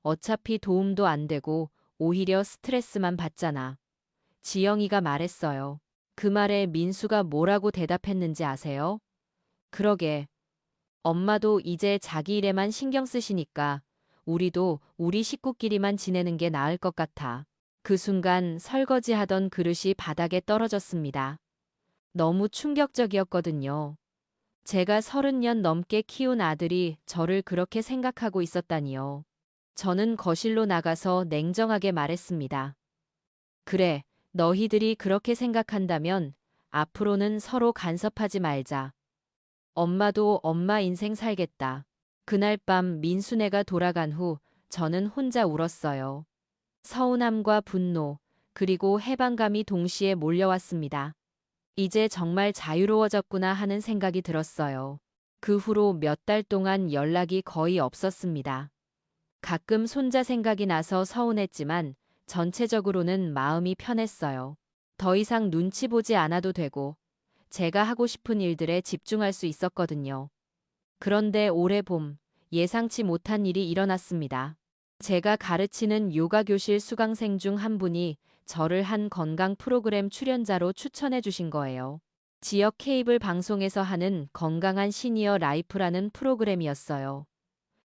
어차피 도움도 안 되고 오히려 스트레스만 받잖아. 지영이가 말했어요. 그 말에 민수가 뭐라고 대답했는지 아세요? 그러게. 엄마도 이제 자기 일에만 신경 쓰시니까 우리도 우리 식구끼리만 지내는 게 나을 것 같아. 그 순간 설거지하던 그릇이 바닥에 떨어졌습니다. 너무 충격적이었거든요. 제가 30년 넘게 키운 아들이 저를 그렇게 생각하고 있었다니요. 저는 거실로 나가서 냉정하게 말했습니다. 그래, 너희들이 그렇게 생각한다면 앞으로는 서로 간섭하지 말자. 엄마도 엄마 인생 살겠다. 그날 밤 민수네가 돌아간 후 저는 혼자 울었어요. 서운함과 분노, 그리고 해방감이 동시에 몰려왔습니다. 이제 정말 자유로워졌구나 하는 생각이 들었어요. 그 후로 몇 달 동안 연락이 거의 없었습니다. 가끔 손자 생각이 나서 서운했지만 전체적으로는 마음이 편했어요. 더 이상 눈치 보지 않아도 되고 제가 하고 싶은 일들에 집중할 수 있었거든요. 그런데 올해 봄 예상치 못한 일이 일어났습니다. 제가 가르치는 요가 교실 수강생 중 한 분이 저를 한 건강 프로그램 출연자로 추천해 주신 거예요. 지역 케이블 방송에서 하는 건강한 시니어 라이프라는 프로그램이었어요.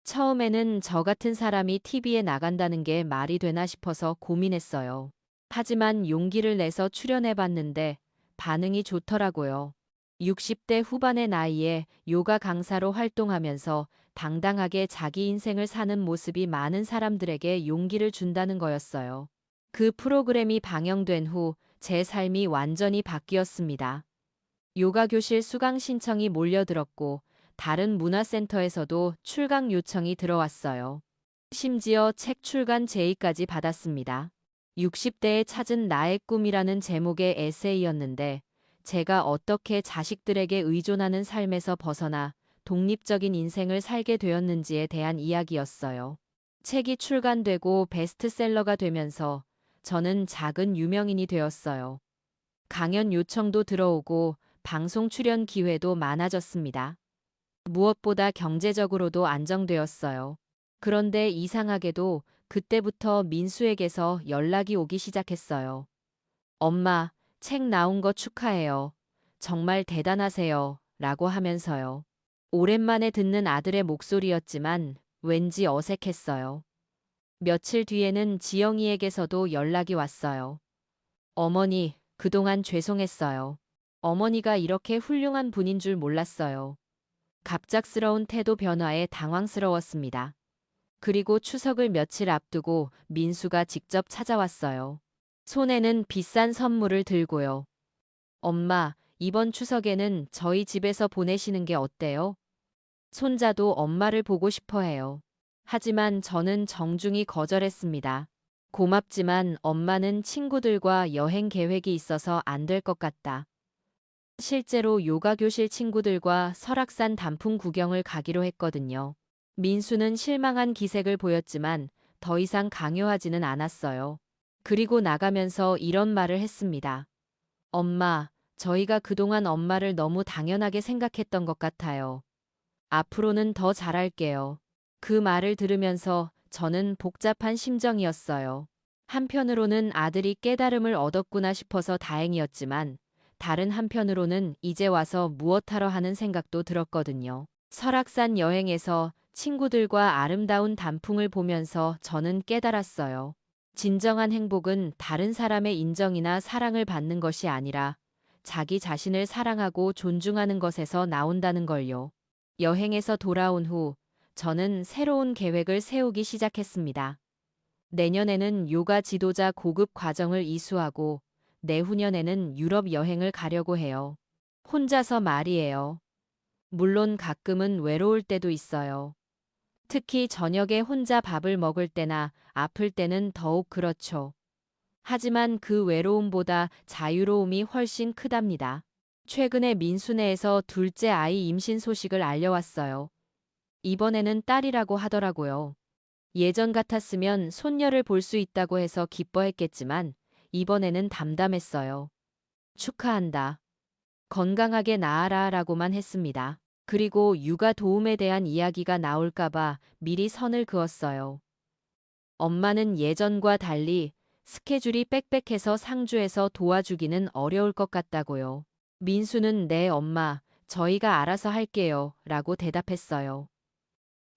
처음에는 저 같은 사람이 TV에 나간다는 게 말이 되나 싶어서 고민했어요. 하지만 용기를 내서 출연해 봤는데 반응이 좋더라고요. 60대 후반의 나이에 요가 강사로 활동하면서 당당하게 자기 인생을 사는 모습이 많은 사람들에게 용기를 준다는 거였어요. 그 프로그램이 방영된 후 제 삶이 완전히 바뀌었습니다. 요가 교실 수강 신청이 몰려들었고 다른 문화센터에서도 출강 요청이 들어왔어요. 심지어 책 출간 제의까지 받았습니다. 60대에 찾은 나의 꿈이라는 제목의 에세이였는데 제가 어떻게 자식들에게 의존하는 삶에서 벗어나 독립적인 인생을 살게 되었는지에 대한 이야기였어요. 책이 출간되고 베스트셀러가 되면서 저는 작은 유명인이 되었어요. 강연 요청도 들어오고 방송 출연 기회도 많아졌습니다. 무엇보다 경제적으로도 안정되었어요. 그런데 이상하게도 그때부터 민수에게서 연락이 오기 시작했어요. 엄마, 책 나온 거 축하해요. 정말 대단하세요. 라고 하면서요. 오랜만에 듣는 아들의 목소리였지만 왠지 어색했어요. 며칠 뒤에는 지영이에게서도 연락이 왔어요. 어머니, 그동안 죄송했어요. 어머니가 이렇게 훌륭한 분인 줄 몰랐어요. 갑작스러운 태도 변화에 당황스러웠습니다. 그리고 추석을 며칠 앞두고 민수가 직접 찾아왔어요. 손에는 비싼 선물을 들고요. 엄마, 이번 추석에는 저희 집에서 보내시는 게 어때요? 손자도 엄마를 보고 싶어 해요. 하지만 저는 정중히 거절했습니다. 고맙지만 엄마는 친구들과 여행 계획이 있어서 안 될 것 같다. 실제로 요가 교실 친구들과 설악산 단풍 구경을 가기로 했거든요. 민수는 실망한 기색을 보였지만 더 이상 강요하지는 않았어요. 그리고 나가면서 이런 말을 했습니다. 엄마, 저희가 그동안 엄마를 너무 당연하게 생각했던 것 같아요. 앞으로는 더 잘할게요. 그 말을 들으면서 저는 복잡한 심정이었어요. 한편으로는 아들이 깨달음을 얻었구나 싶어서 다행이었지만 다른 한편으로는 이제 와서 무엇하러 하는 생각도 들었거든요. 설악산 여행에서 친구들과 아름다운 단풍을 보면서 저는 깨달았어요. 진정한 행복은 다른 사람의 인정이나 사랑을 받는 것이 아니라 자기 자신을 사랑하고 존중하는 것에서 나온다는 걸요. 여행에서 돌아온 후 저는 새로운 계획을 세우기 시작했습니다. 내년에는 요가 지도자 고급 과정을 이수하고 내후년에는 유럽 여행을 가려고 해요. 혼자서 말이에요. 물론 가끔은 외로울 때도 있어요. 특히 저녁에 혼자 밥을 먹을 때나 아플 때는 더욱 그렇죠. 하지만 그 외로움보다 자유로움이 훨씬 크답니다. 최근에 민수네에서 둘째 아이 임신 소식을 알려왔어요. 이번에는 딸이라고 하더라고요. 예전 같았으면 손녀를 볼 수 있다고 해서 기뻐했겠지만 이번에는 담담했어요. 축하한다. 건강하게 나아라 라고만 했습니다. 그리고 육아 도움에 대한 이야기가 나올까봐 미리 선을 그었어요. 엄마는 예전과 달리 스케줄이 빽빽해서 상주에서 도와주기는 어려울 것 같다고요. 민수는 네 엄마, 저희가 알아서 할게요 라고 대답했어요.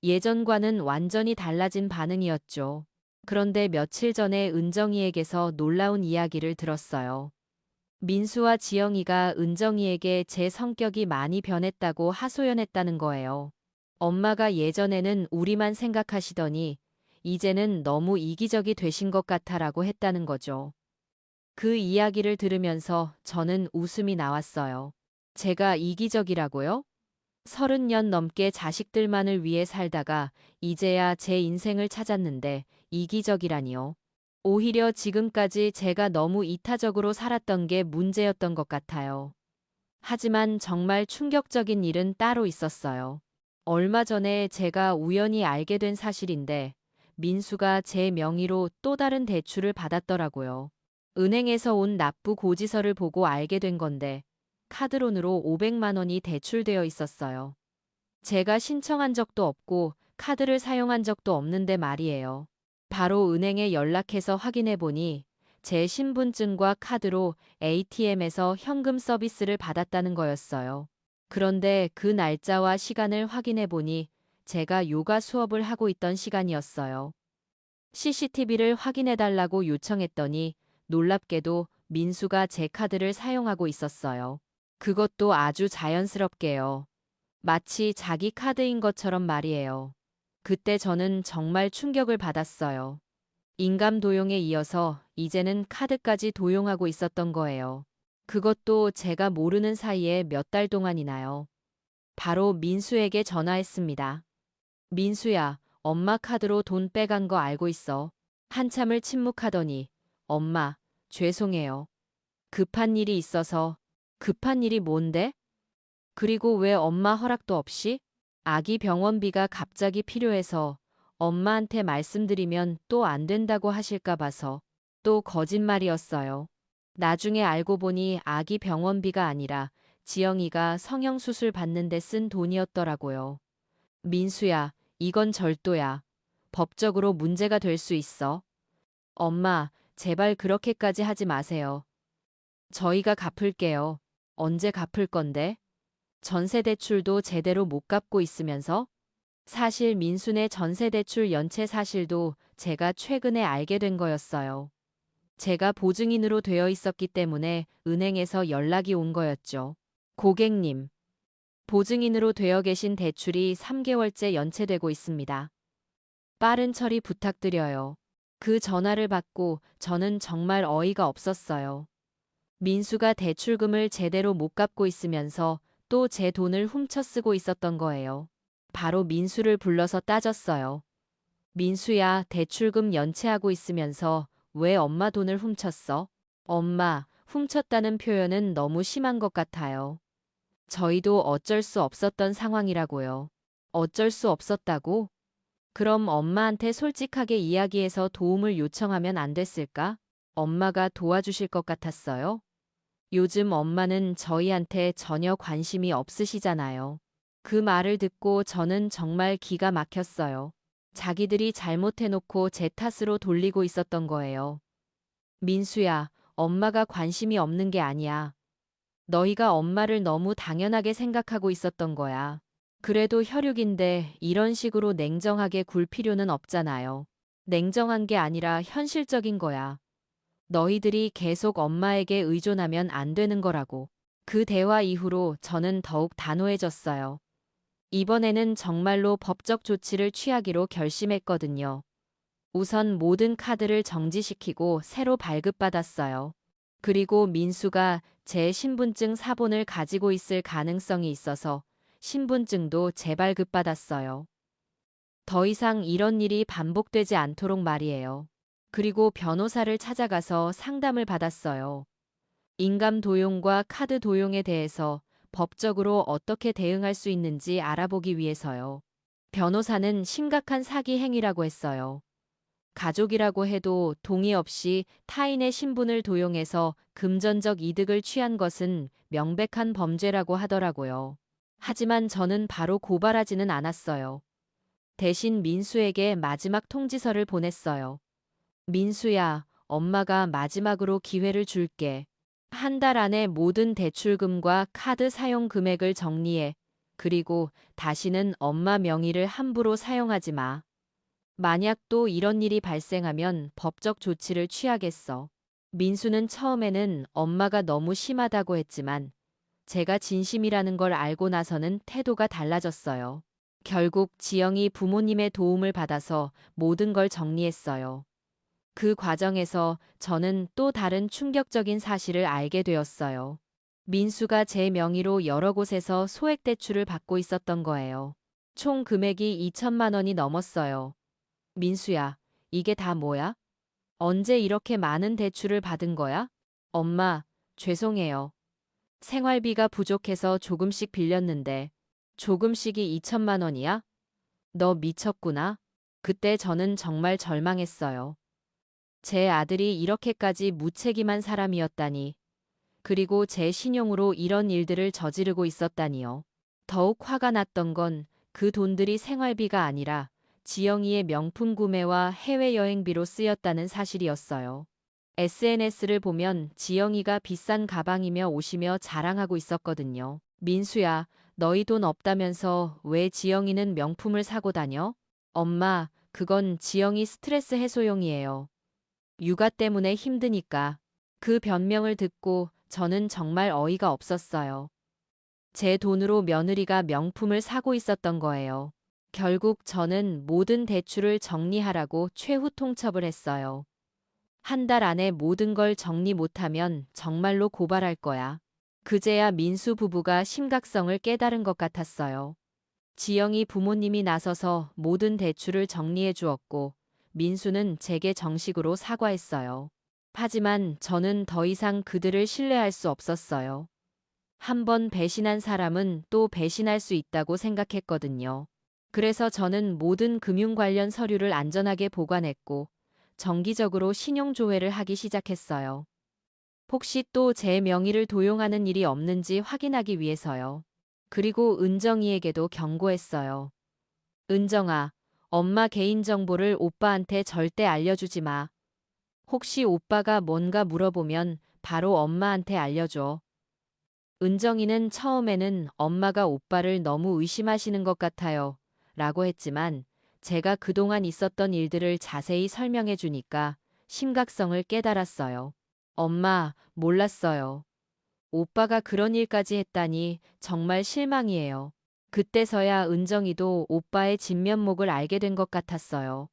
예전과는 완전히 달라진 반응이었죠. 그런데 며칠 전에 은정이에게서 놀라운 이야기를 들었어요. 민수와 지영이가 은정이에게 제 성격이 많이 변했다고 하소연했다는 거예요. 엄마가 예전에는 우리만 생각하시더니 이제는 너무 이기적이 되신 것 같아라고 했다는 거죠. 그 이야기를 들으면서 저는 웃음이 나왔어요. 제가 이기적이라고요? 30년 넘게 자식들만을 위해 살다가 이제야 제 인생을 찾았는데 이기적이라니요. 오히려 지금까지 제가 너무 이타적으로 살았던 게 문제였던 것 같아요. 하지만 정말 충격적인 일은 따로 있었어요. 얼마 전에 제가 우연히 알게 된 사실인데 민수가 제 명의로 또 다른 대출을 받았더라고요. 은행에서 온 납부 고지서를 보고 알게 된 건데 카드론으로 500만 원이 대출되어 있었어요. 제가 신청한 적도 없고 카드를 사용한 적도 없는데 말이에요. 바로 은행에 연락해서 확인해 보니 제 신분증과 카드로 ATM에서 현금 서비스를 받았다는 거였어요. 그런데 그 날짜와 시간을 확인해 보니 제가 요가 수업을 하고 있던 시간이었어요. CCTV를 확인해 달라고 요청했더니 놀랍게도 민수가 제 카드를 사용하고 있었어요. 그것도 아주 자연스럽게요. 마치 자기 카드인 것처럼 말이에요. 그때 저는 정말 충격을 받았어요. 인감 도용에 이어서 이제는 카드까지 도용하고 있었던 거예요. 그것도 제가 모르는 사이에 몇 달 동안이나요. 바로 민수에게 전화했습니다. 민수야, 엄마 카드로 돈 빼간 거 알고 있어. 한참을 침묵하더니 엄마, 죄송해요. 급한 일이 있어서. 급한 일이 뭔데? 그리고 왜 엄마 허락도 없이? 아기 병원비가 갑자기 필요해서 엄마한테 말씀드리면 또 안 된다고 하실까 봐서. 또 거짓말이었어요. 나중에 알고 보니 아기 병원비가 아니라 지영이가 성형수술 받는데 쓴 돈이었더라고요. 민수야, 이건 절도야. 법적으로 문제가 될 수 있어. 엄마, 제발 그렇게까지 하지 마세요. 저희가 갚을게요. 언제 갚을 건데? 전세대출도 제대로 못 갚고 있으면서? 사실 민수네 전세대출 연체 사실도 제가 최근에 알게 된 거였어요. 제가 보증인으로 되어 있었기 때문에 은행에서 연락이 온 거였죠. 고객님, 보증인으로 되어 계신 대출이 3개월째 연체되고 있습니다. 빠른 처리 부탁드려요. 그 전화를 받고 저는 정말 어이가 없었어요. 민수가 대출금을 제대로 못 갚고 있으면서 또 제 돈을 훔쳐 쓰고 있었던 거예요. 바로 민수를 불러서 따졌어요. 민수야, 대출금 연체하고 있으면서 왜 엄마 돈을 훔쳤어? 엄마, 훔쳤다는 표현은 너무 심한 것 같아요. 저희도 어쩔 수 없었던 상황이라고요. 어쩔 수 없었다고? 그럼 엄마한테 솔직하게 이야기해서 도움을 요청하면 안 됐을까? 엄마가 도와주실 것 같았어요? 요즘 엄마는 저희한테 전혀 관심이 없으시잖아요. 그 말을 듣고 저는 정말 기가 막혔어요. 자기들이 잘못해놓고 제 탓으로 돌리고 있었던 거예요. 민수야, 엄마가 관심이 없는 게 아니야. 너희가 엄마를 너무 당연하게 생각하고 있었던 거야. 그래도 혈육인데 이런 식으로 냉정하게 굴 필요는 없잖아요. 냉정한 게 아니라 현실적인 거야. 너희들이 계속 엄마에게 의존하면 안 되는 거라고. 그 대화 이후로 저는 더욱 단호해졌어요. 이번에는 정말로 법적 조치를 취하기로 결심했거든요. 우선 모든 카드를 정지시키고 새로 발급받았어요. 그리고 민수가 제 신분증 사본을 가지고 있을 가능성이 있어서 신분증도 재발급받았어요. 더 이상 이런 일이 반복되지 않도록 말이에요. 그리고 변호사를 찾아가서 상담을 받았어요. 인감 도용과 카드 도용에 대해서 법적으로 어떻게 대응할 수 있는지 알아보기 위해서요. 변호사는 심각한 사기 행위라고 했어요. 가족이라고 해도 동의 없이 타인의 신분을 도용해서 금전적 이득을 취한 것은 명백한 범죄라고 하더라고요. 하지만 저는 바로 고발하지는 않았어요. 대신 민수에게 마지막 통지서를 보냈어요. 민수야, 엄마가 마지막으로 기회를 줄게. 한 달 안에 모든 대출금과 카드 사용 금액을 정리해. 그리고 다시는 엄마 명의를 함부로 사용하지 마. 만약 또 이런 일이 발생하면 법적 조치를 취하겠어. 민수는 처음에는 엄마가 너무 심하다고 했지만 제가 진심이라는 걸 알고 나서는 태도가 달라졌어요. 결국 지영이 부모님의 도움을 받아서 모든 걸 정리했어요. 그 과정에서 저는 또 다른 충격적인 사실을 알게 되었어요. 민수가 제 명의로 여러 곳에서 소액대출을 받고 있었던 거예요. 총 금액이 2천만 원이 넘었어요. 민수야, 이게 다 뭐야? 언제 이렇게 많은 대출을 받은 거야? 엄마, 죄송해요. 생활비가 부족해서 조금씩 빌렸는데 조금씩이 2천만 원이야? 너 미쳤구나. 그때 저는 정말 절망했어요. 제 아들이 이렇게까지 무책임한 사람이었다니. 그리고 제 신용으로 이런 일들을 저지르고 있었다니요. 더욱 화가 났던 건 그 돈들이 생활비가 아니라 지영이의 명품 구매와 해외여행비로 쓰였다는 사실이었어요. SNS를 보면 지영이가 비싼 가방이며 옷이며 자랑하고 있었거든요. 민수야, 너희 돈 없다면서 왜 지영이는 명품을 사고 다녀? 엄마, 그건 지영이 스트레스 해소용이에요. 육아 때문에 힘드니까. 그 변명을 듣고 저는 정말 어이가 없었어요. 제 돈으로 며느리가 명품을 사고 있었던 거예요. 결국 저는 모든 대출을 정리하라고 최후 통첩을 했어요. 한 달 안에 모든 걸 정리 못하면 정말로 고발할 거야. 그제야 민수 부부가 심각성을 깨달은 것 같았어요. 지영이 부모님이 나서서 모든 대출을 정리해 주었고, 민수는 제게 정식으로 사과했어요. 하지만 저는 더 이상 그들을 신뢰할 수 없었어요. 한 번 배신한 사람은 또 배신할 수 있다고 생각했거든요. 그래서 저는 모든 금융 관련 서류를 안전하게 보관했고, 정기적으로 신용조회를 하기 시작했어요. 혹시 또 제 명의를 도용하는 일이 없는지 확인하기 위해서요. 그리고 은정이에게도 경고했어요. 은정아, 엄마 개인정보를 오빠한테 절대 알려주지 마. 혹시 오빠가 뭔가 물어보면 바로 엄마한테 알려줘. 은정이는 처음에는 엄마가 오빠를 너무 의심하시는 것 같아요. 라고 했지만 제가 그동안 있었던 일들을 자세히 설명해 주니까 심각성을 깨달았어요. 엄마, 몰랐어요. 오빠가 그런 일까지 했다니 정말 실망이에요. 그때서야 은정이도 오빠의 진면목을 알게 된 것 같았어요.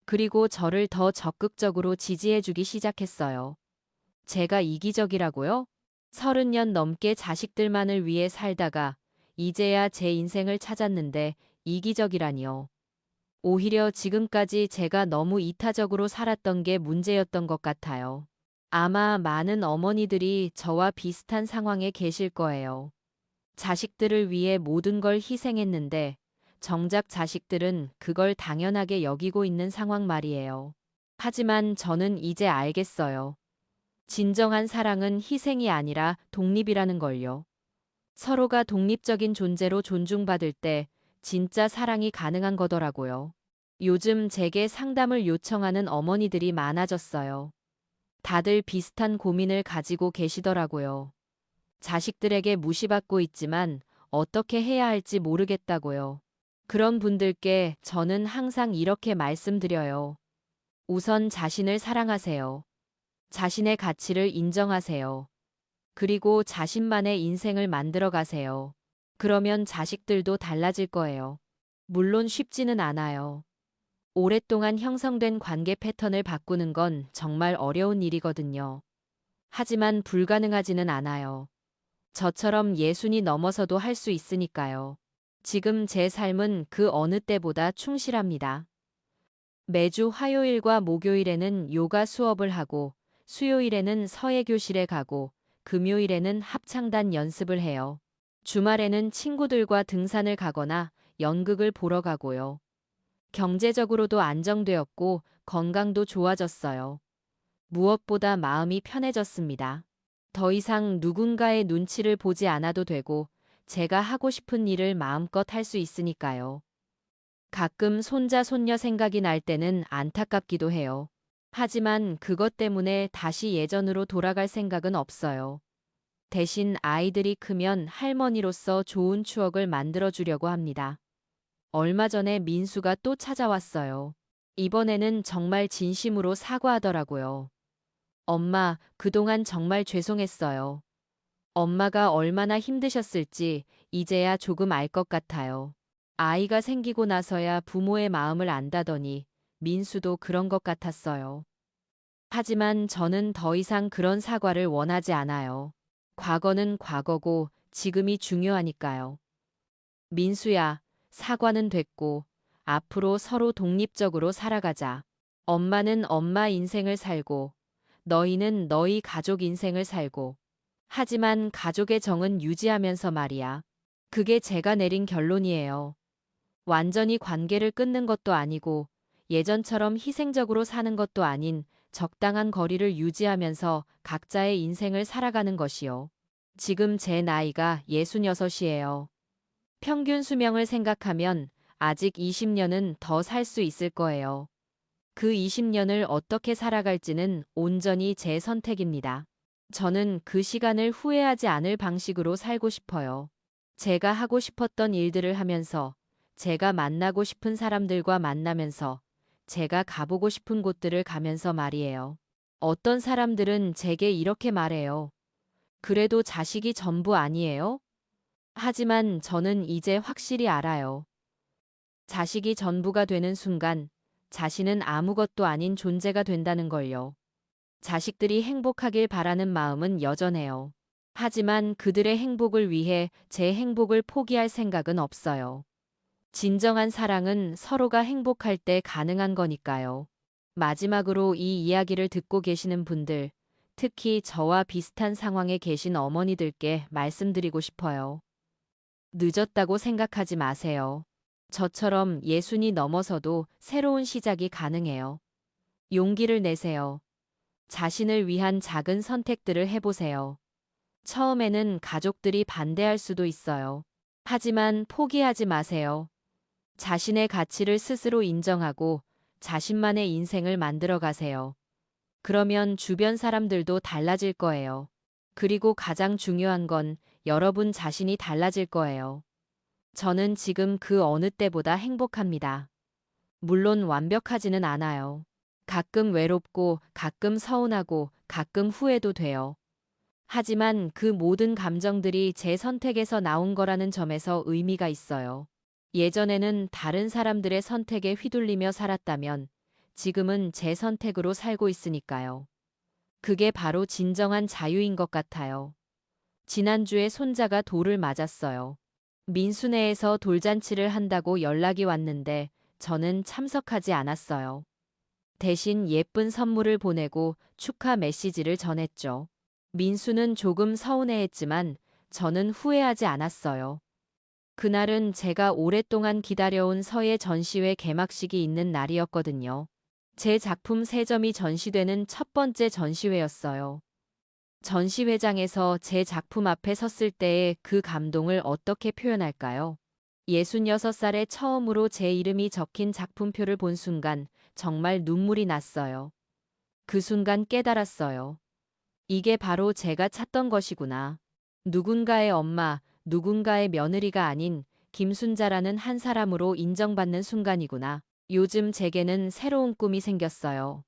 그리고 저를 더 적극적으로 지지해주기 시작했어요. 제가 이기적이라고요? 30년 넘게 자식들만을 위해 살다가 이제야 제 인생을 찾았는데 이기적이라니요. 오히려 지금까지 제가 너무 이타적으로 살았던 게 문제였던 것 같아요. 아마 많은 어머니들이 저와 비슷한 상황에 계실 거예요. 자식들을 위해 모든 걸 희생했는데 정작 자식들은 그걸 당연하게 여기고 있는 상황 말이에요. 하지만 저는 이제 알겠어요. 진정한 사랑은 희생이 아니라 독립이라는 걸요. 서로가 독립적인 존재로 존중받을 때 진짜 사랑이 가능한 거더라고요. 요즘 제게 상담을 요청하는 어머니들이 많아졌어요. 다들 비슷한 고민을 가지고 계시더라고요. 자식들에게 무시받고 있지만 어떻게 해야 할지 모르겠다고요. 그런 분들께 저는 항상 이렇게 말씀드려요. 우선 자신을 사랑하세요. 자신의 가치를 인정하세요. 그리고 자신만의 인생을 만들어 가세요. 그러면 자식들도 달라질 거예요. 물론 쉽지는 않아요. 오랫동안 형성된 관계 패턴을 바꾸는 건 정말 어려운 일이거든요. 하지만 불가능하지는 않아요. 저처럼 예순이 넘어서도 할 수 있으니까요. 지금 제 삶은 그 어느 때보다 충실합니다. 매주 화요일과 목요일에는 요가 수업을 하고, 수요일에는 서예교실에 가고, 금요일에는 합창단 연습을 해요. 주말에는 친구들과 등산을 가거나 연극을 보러 가고요. 경제적으로도 안정되었고 건강도 좋아졌어요. 무엇보다 마음이 편해졌습니다. 더 이상 누군가의 눈치를 보지 않아도 되고 제가 하고 싶은 일을 마음껏 할 수 있으니까요. 가끔 손자, 손녀 생각이 날 때는 안타깝기도 해요. 하지만 그것 때문에 다시 예전으로 돌아갈 생각은 없어요. 대신 아이들이 크면 할머니로서 좋은 추억을 만들어 주려고 합니다. 얼마 전에 민수가 또 찾아왔어요. 이번에는 정말 진심으로 사과하더라고요. 엄마, 그동안 정말 죄송했어요. 엄마가 얼마나 힘드셨을지 이제야 조금 알 것 같아요. 아이가 생기고 나서야 부모의 마음을 안다더니 민수도 그런 것 같았어요. 하지만 저는 더 이상 그런 사과를 원하지 않아요. 과거는 과거고 지금이 중요하니까요. 민수야, 사과는 됐고 앞으로 서로 독립적으로 살아가자. 엄마는 엄마 인생을 살고 너희는 너희 가족 인생을 살고 하지만 가족의 정은 유지하면서 말이야. 그게 제가 내린 결론이에요. 완전히 관계를 끊는 것도 아니고 예전처럼 희생적으로 사는 것도 아닌 적당한 거리를 유지하면서 각자의 인생을 살아가는 것이요. 지금 제 나이가 66이에요. 평균 수명을 생각하면 아직 20년은 더 살 수 있을 거예요. 그 20년을 어떻게 살아갈지는 온전히 제 선택입니다. 저는 그 시간을 후회하지 않을 방식으로 살고 싶어요. 제가 하고 싶었던 일들을 하면서, 제가 만나고 싶은 사람들과 만나면서, 제가 가보고 싶은 곳들을 가면서 말이에요. 어떤 사람들은 제게 이렇게 말해요. 그래도 자식이 전부 아니에요? 하지만 저는 이제 확실히 알아요. 자식이 전부가 되는 순간 자신은 아무것도 아닌 존재가 된다는 걸요. 자식들이 행복하길 바라는 마음은 여전해요. 하지만 그들의 행복을 위해 제 행복을 포기할 생각은 없어요. 진정한 사랑은 서로가 행복할 때 가능한 거니까요. 마지막으로 이 이야기를 듣고 계시는 분들, 특히 저와 비슷한 상황에 계신 어머니들께 말씀드리고 싶어요. 늦었다고 생각하지 마세요. 저처럼 예순이 넘어서도 새로운 시작이 가능해요. 용기를 내세요. 자신을 위한 작은 선택들을 해보세요. 처음에는 가족들이 반대할 수도 있어요. 하지만 포기하지 마세요. 자신의 가치를 스스로 인정하고 자신만의 인생을 만들어 가세요. 그러면 주변 사람들도 달라질 거예요. 그리고 가장 중요한 건 여러분 자신이 달라질 거예요. 저는 지금 그 어느 때보다 행복합니다. 물론 완벽하지는 않아요. 가끔 외롭고, 가끔 서운하고, 가끔 후회도 돼요. 하지만 그 모든 감정들이 제 선택에서 나온 거라는 점에서 의미가 있어요. 예전에는 다른 사람들의 선택에 휘둘리며 살았다면 지금은 제 선택으로 살고 있으니까요. 그게 바로 진정한 자유인 것 같아요. 지난주에 손자가 돌을 맞았어요. 민수네에서 돌잔치를 한다고 연락이 왔는데 저는 참석하지 않았어요. 대신 예쁜 선물을 보내고 축하 메시지를 전했죠. 민수는 조금 서운해했지만 저는 후회하지 않았어요. 그날은 제가 오랫동안 기다려온 서예 전시회 개막식이 있는 날이었거든요. 제 작품 3점이 전시되는 첫 번째 전시회였어요. 전시회장에서 제 작품 앞에 섰을 때의 그 감동을 어떻게 표현할까요? 66살에 처음으로 제 이름이 적힌 작품표를 본 순간 정말 눈물이 났어요. 그 순간 깨달았어요. 이게 바로 제가 찾던 것이구나. 누군가의 엄마, 누군가의 며느리가 아닌 김순자라는 한 사람으로 인정받는 순간이구나. 요즘 제게는 새로운 꿈이 생겼어요.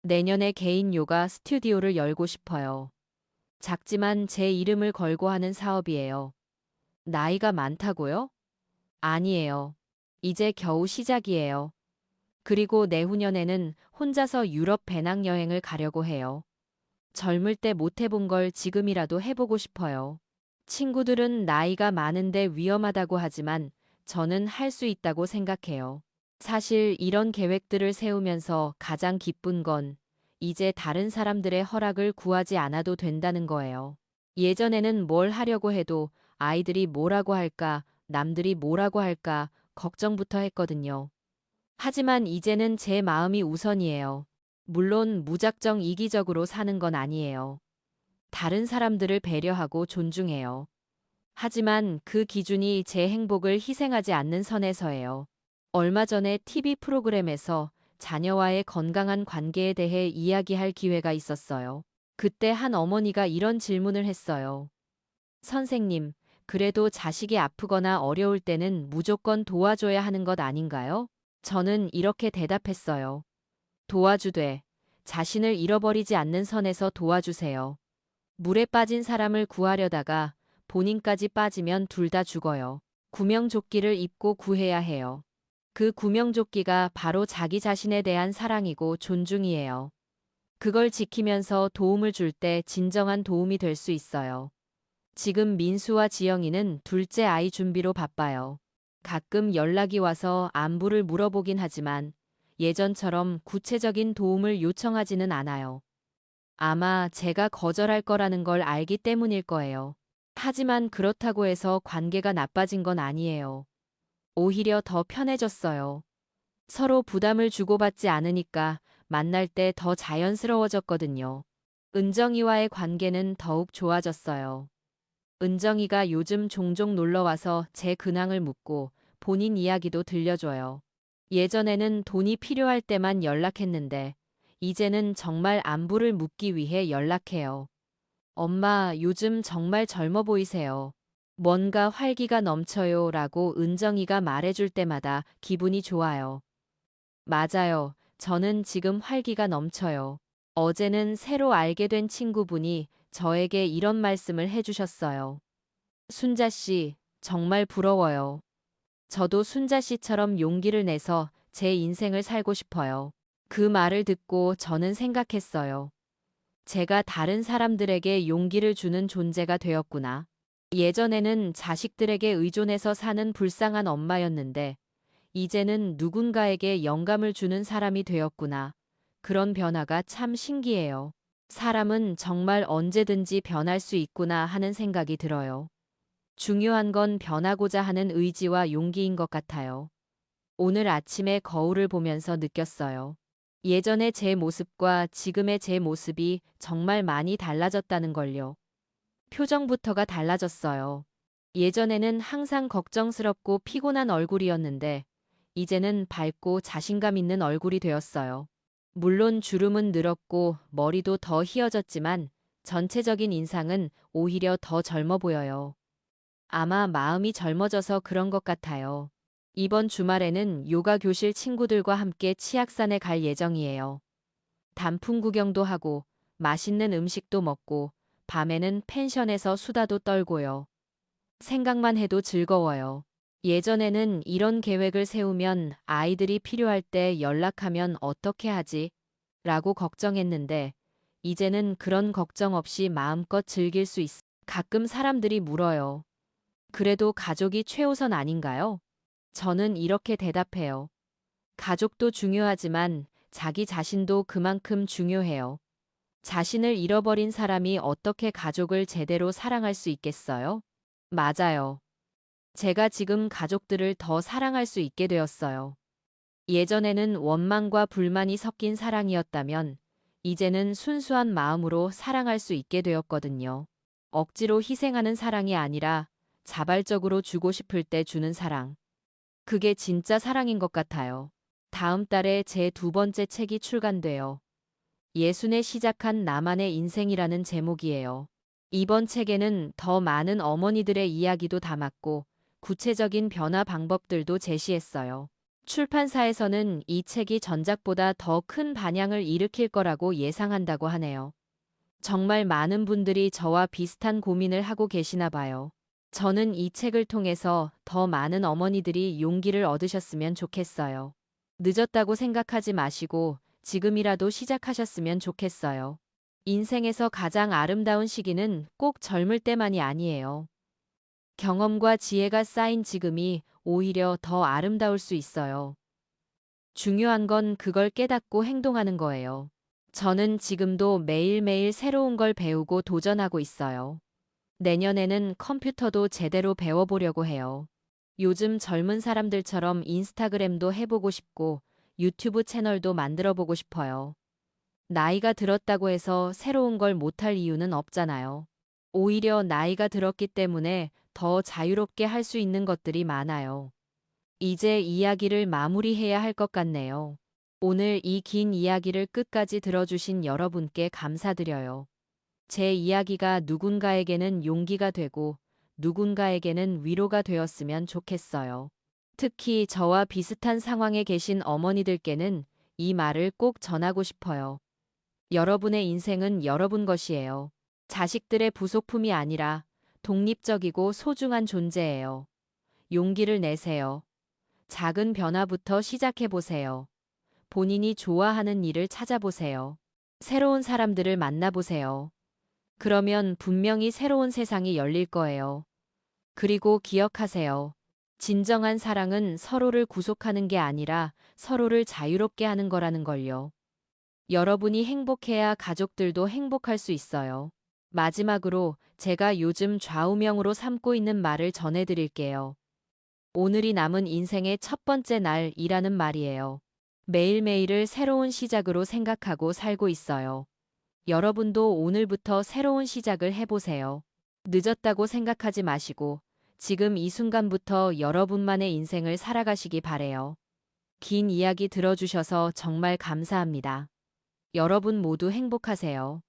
내년에 개인 요가 스튜디오를 열고 싶어요. 작지만 제 이름을 걸고 하는 사업이에요. 나이가 많다고요? 아니에요. 이제 겨우 시작이에요. 그리고 내후년에는 혼자서 유럽 배낭여행을 가려고 해요. 젊을 때 못 해본 걸 지금이라도 해보고 싶어요. 친구들은 나이가 많은데 위험하다고 하지만 저는 할 수 있다고 생각해요. 사실 이런 계획들을 세우면서 가장 기쁜 건 이제 다른 사람들의 허락을 구하지 않아도 된다는 거예요. 예전에는 뭘 하려고 해도 아이들이 뭐라고 할까, 남들이 뭐라고 할까 걱정부터 했거든요. 하지만 이제는 제 마음이 우선이에요. 물론 무작정 이기적으로 사는 건 아니에요. 다른 사람들을 배려하고 존중해요. 하지만 그 기준이 제 행복을 희생하지 않는 선에서예요. 얼마 전에 TV 프로그램에서 자녀와의 건강한 관계에 대해 이야기할 기회가 있었어요. 그때 한 어머니가 이런 질문을 했어요. 선생님, 그래도 자식이 아프거나 어려울 때는 무조건 도와줘야 하는 것 아닌가요? 저는 이렇게 대답했어요. 도와주되 자신을 잃어버리지 않는 선에서 도와주세요. 물에 빠진 사람을 구하려다가 본인까지 빠지면 둘 다 죽어요. 구명조끼를 입고 구해야 해요. 그 구명조끼가 바로 자기 자신에 대한 사랑이고 존중이에요. 그걸 지키면서 도움을 줄 때 진정한 도움이 될 수 있어요. 지금 민수와 지영이는 둘째 아이 준비로 바빠요. 가끔 연락이 와서 안부를 물어보긴 하지만 예전처럼 구체적인 도움을 요청하지는 않아요. 아마 제가 거절할 거라는 걸 알기 때문일 거예요. 하지만 그렇다고 해서 관계가 나빠진 건 아니에요. 오히려 더 편해졌어요. 서로 부담을 주고받지 않으니까 만날 때 더 자연스러워졌거든요. 은정이와의 관계는 더욱 좋아졌어요. 은정이가 요즘 종종 놀러와서 제 근황을 묻고 본인 이야기도 들려줘요. 예전에는 돈이 필요할 때만 연락했는데 이제는 정말 안부를 묻기 위해 연락해요. 엄마, 요즘 정말 젊어 보이세요. 뭔가 활기가 넘쳐요 라고 은정이가 말해줄 때마다 기분이 좋아요. 맞아요. 저는 지금 활기가 넘쳐요. 어제는 새로 알게 된 친구분이 저에게 이런 말씀을 해주셨어요. 순자 씨, 정말 부러워요. 저도 순자 씨처럼 용기를 내서 제 인생을 살고 싶어요. 그 말을 듣고 저는 생각했어요. 제가 다른 사람들에게 용기를 주는 존재가 되었구나. 예전에는 자식들에게 의존해서 사는 불쌍한 엄마였는데, 이제는 누군가에게 영감을 주는 사람이 되었구나. 그런 변화가 참 신기해요. 사람은 정말 언제든지 변할 수 있구나 하는 생각이 들어요. 중요한 건 변하고자 하는 의지와 용기인 것 같아요. 오늘 아침에 거울을 보면서 느꼈어요. 예전의 제 모습과 지금의 제 모습이 정말 많이 달라졌다는 걸요. 표정부터가 달라졌어요. 예전에는 항상 걱정스럽고 피곤한 얼굴이었는데, 이제는 밝고 자신감 있는 얼굴이 되었어요. 물론 주름은 늘었고 머리도 더 휘어졌지만 전체적인 인상은 오히려 더 젊어 보여요. 아마 마음이 젊어져서 그런 것 같아요. 이번 주말에는 요가 교실 친구들과 함께 치악산에 갈 예정이에요. 단풍 구경도 하고 맛있는 음식도 먹고 밤에는 펜션에서 수다도 떨고요. 생각만 해도 즐거워요. 예전에는 이런 계획을 세우면 아이들이 필요할 때 연락하면 어떻게 하지? 라고 걱정했는데 이제는 그런 걱정 없이 마음껏 즐길 수 있어. 가끔 사람들이 물어요. 그래도 가족이 최우선 아닌가요? 저는 이렇게 대답해요. 가족도 중요하지만 자기 자신도 그만큼 중요해요. 자신을 잃어버린 사람이 어떻게 가족을 제대로 사랑할 수 있겠어요? 맞아요. 제가 지금 가족들을 더 사랑할 수 있게 되었어요. 예전에는 원망과 불만이 섞인 사랑이었다면 이제는 순수한 마음으로 사랑할 수 있게 되었거든요. 억지로 희생하는 사랑이 아니라 자발적으로 주고 싶을 때 주는 사랑. 그게 진짜 사랑인 것 같아요. 다음 달에 제 두 번째 책이 출간돼요. 예순에 시작한 나만의 인생이라는 제목이에요. 이번 책에는 더 많은 어머니들의 이야기도 담았고 구체적인 변화 방법들도 제시했어요. 출판사에서는 이 책이 전작보다 더 큰 반향을 일으킬 거라고 예상한다고 하네요. 정말 많은 분들이 저와 비슷한 고민을 하고 계시나 봐요. 저는 이 책을 통해서 더 많은 어머니들이 용기를 얻으셨으면 좋겠어요. 늦었다고 생각하지 마시고 지금이라도 시작하셨으면 좋겠어요. 인생에서 가장 아름다운 시기는 꼭 젊을 때만이 아니에요. 경험과 지혜가 쌓인 지금이 오히려 더 아름다울 수 있어요. 중요한 건 그걸 깨닫고 행동하는 거예요. 저는 지금도 매일매일 새로운 걸 배우고 도전하고 있어요. 내년에는 컴퓨터도 제대로 배워보려고 해요. 요즘 젊은 사람들처럼 인스타그램도 해보고 싶고 유튜브 채널도 만들어보고 싶어요. 나이가 들었다고 해서 새로운 걸 못할 이유는 없잖아요. 오히려 나이가 들었기 때문에 더 자유롭게 할 수 있는 것들이 많아요. 이제 이야기를 마무리해야 할 것 같네요. 오늘 이 긴 이야기를 끝까지 들어주신 여러분께 감사드려요. 제 이야기가 누군가에게는 용기가 되고 누군가에게는 위로가 되었으면 좋겠어요. 특히 저와 비슷한 상황에 계신 어머니들께는 이 말을 꼭 전하고 싶어요. 여러분의 인생은 여러분 것이에요. 자식들의 부속품이 아니라 독립적이고 소중한 존재예요. 용기를 내세요. 작은 변화부터 시작해보세요. 본인이 좋아하는 일을 찾아보세요. 새로운 사람들을 만나보세요. 그러면 분명히 새로운 세상이 열릴 거예요. 그리고 기억하세요. 진정한 사랑은 서로를 구속하는 게 아니라 서로를 자유롭게 하는 거라는 걸요. 여러분이 행복해야 가족들도 행복할 수 있어요. 마지막으로 제가 요즘 좌우명으로 삼고 있는 말을 전해드릴게요. 오늘이 남은 인생의 첫 번째 날이라는 말이에요. 매일매일을 새로운 시작으로 생각하고 살고 있어요. 여러분도 오늘부터 새로운 시작을 해보세요. 늦었다고 생각하지 마시고 지금 이 순간부터 여러분만의 인생을 살아가시기 바래요. 긴 이야기 들어주셔서 정말 감사합니다. 여러분 모두 행복하세요.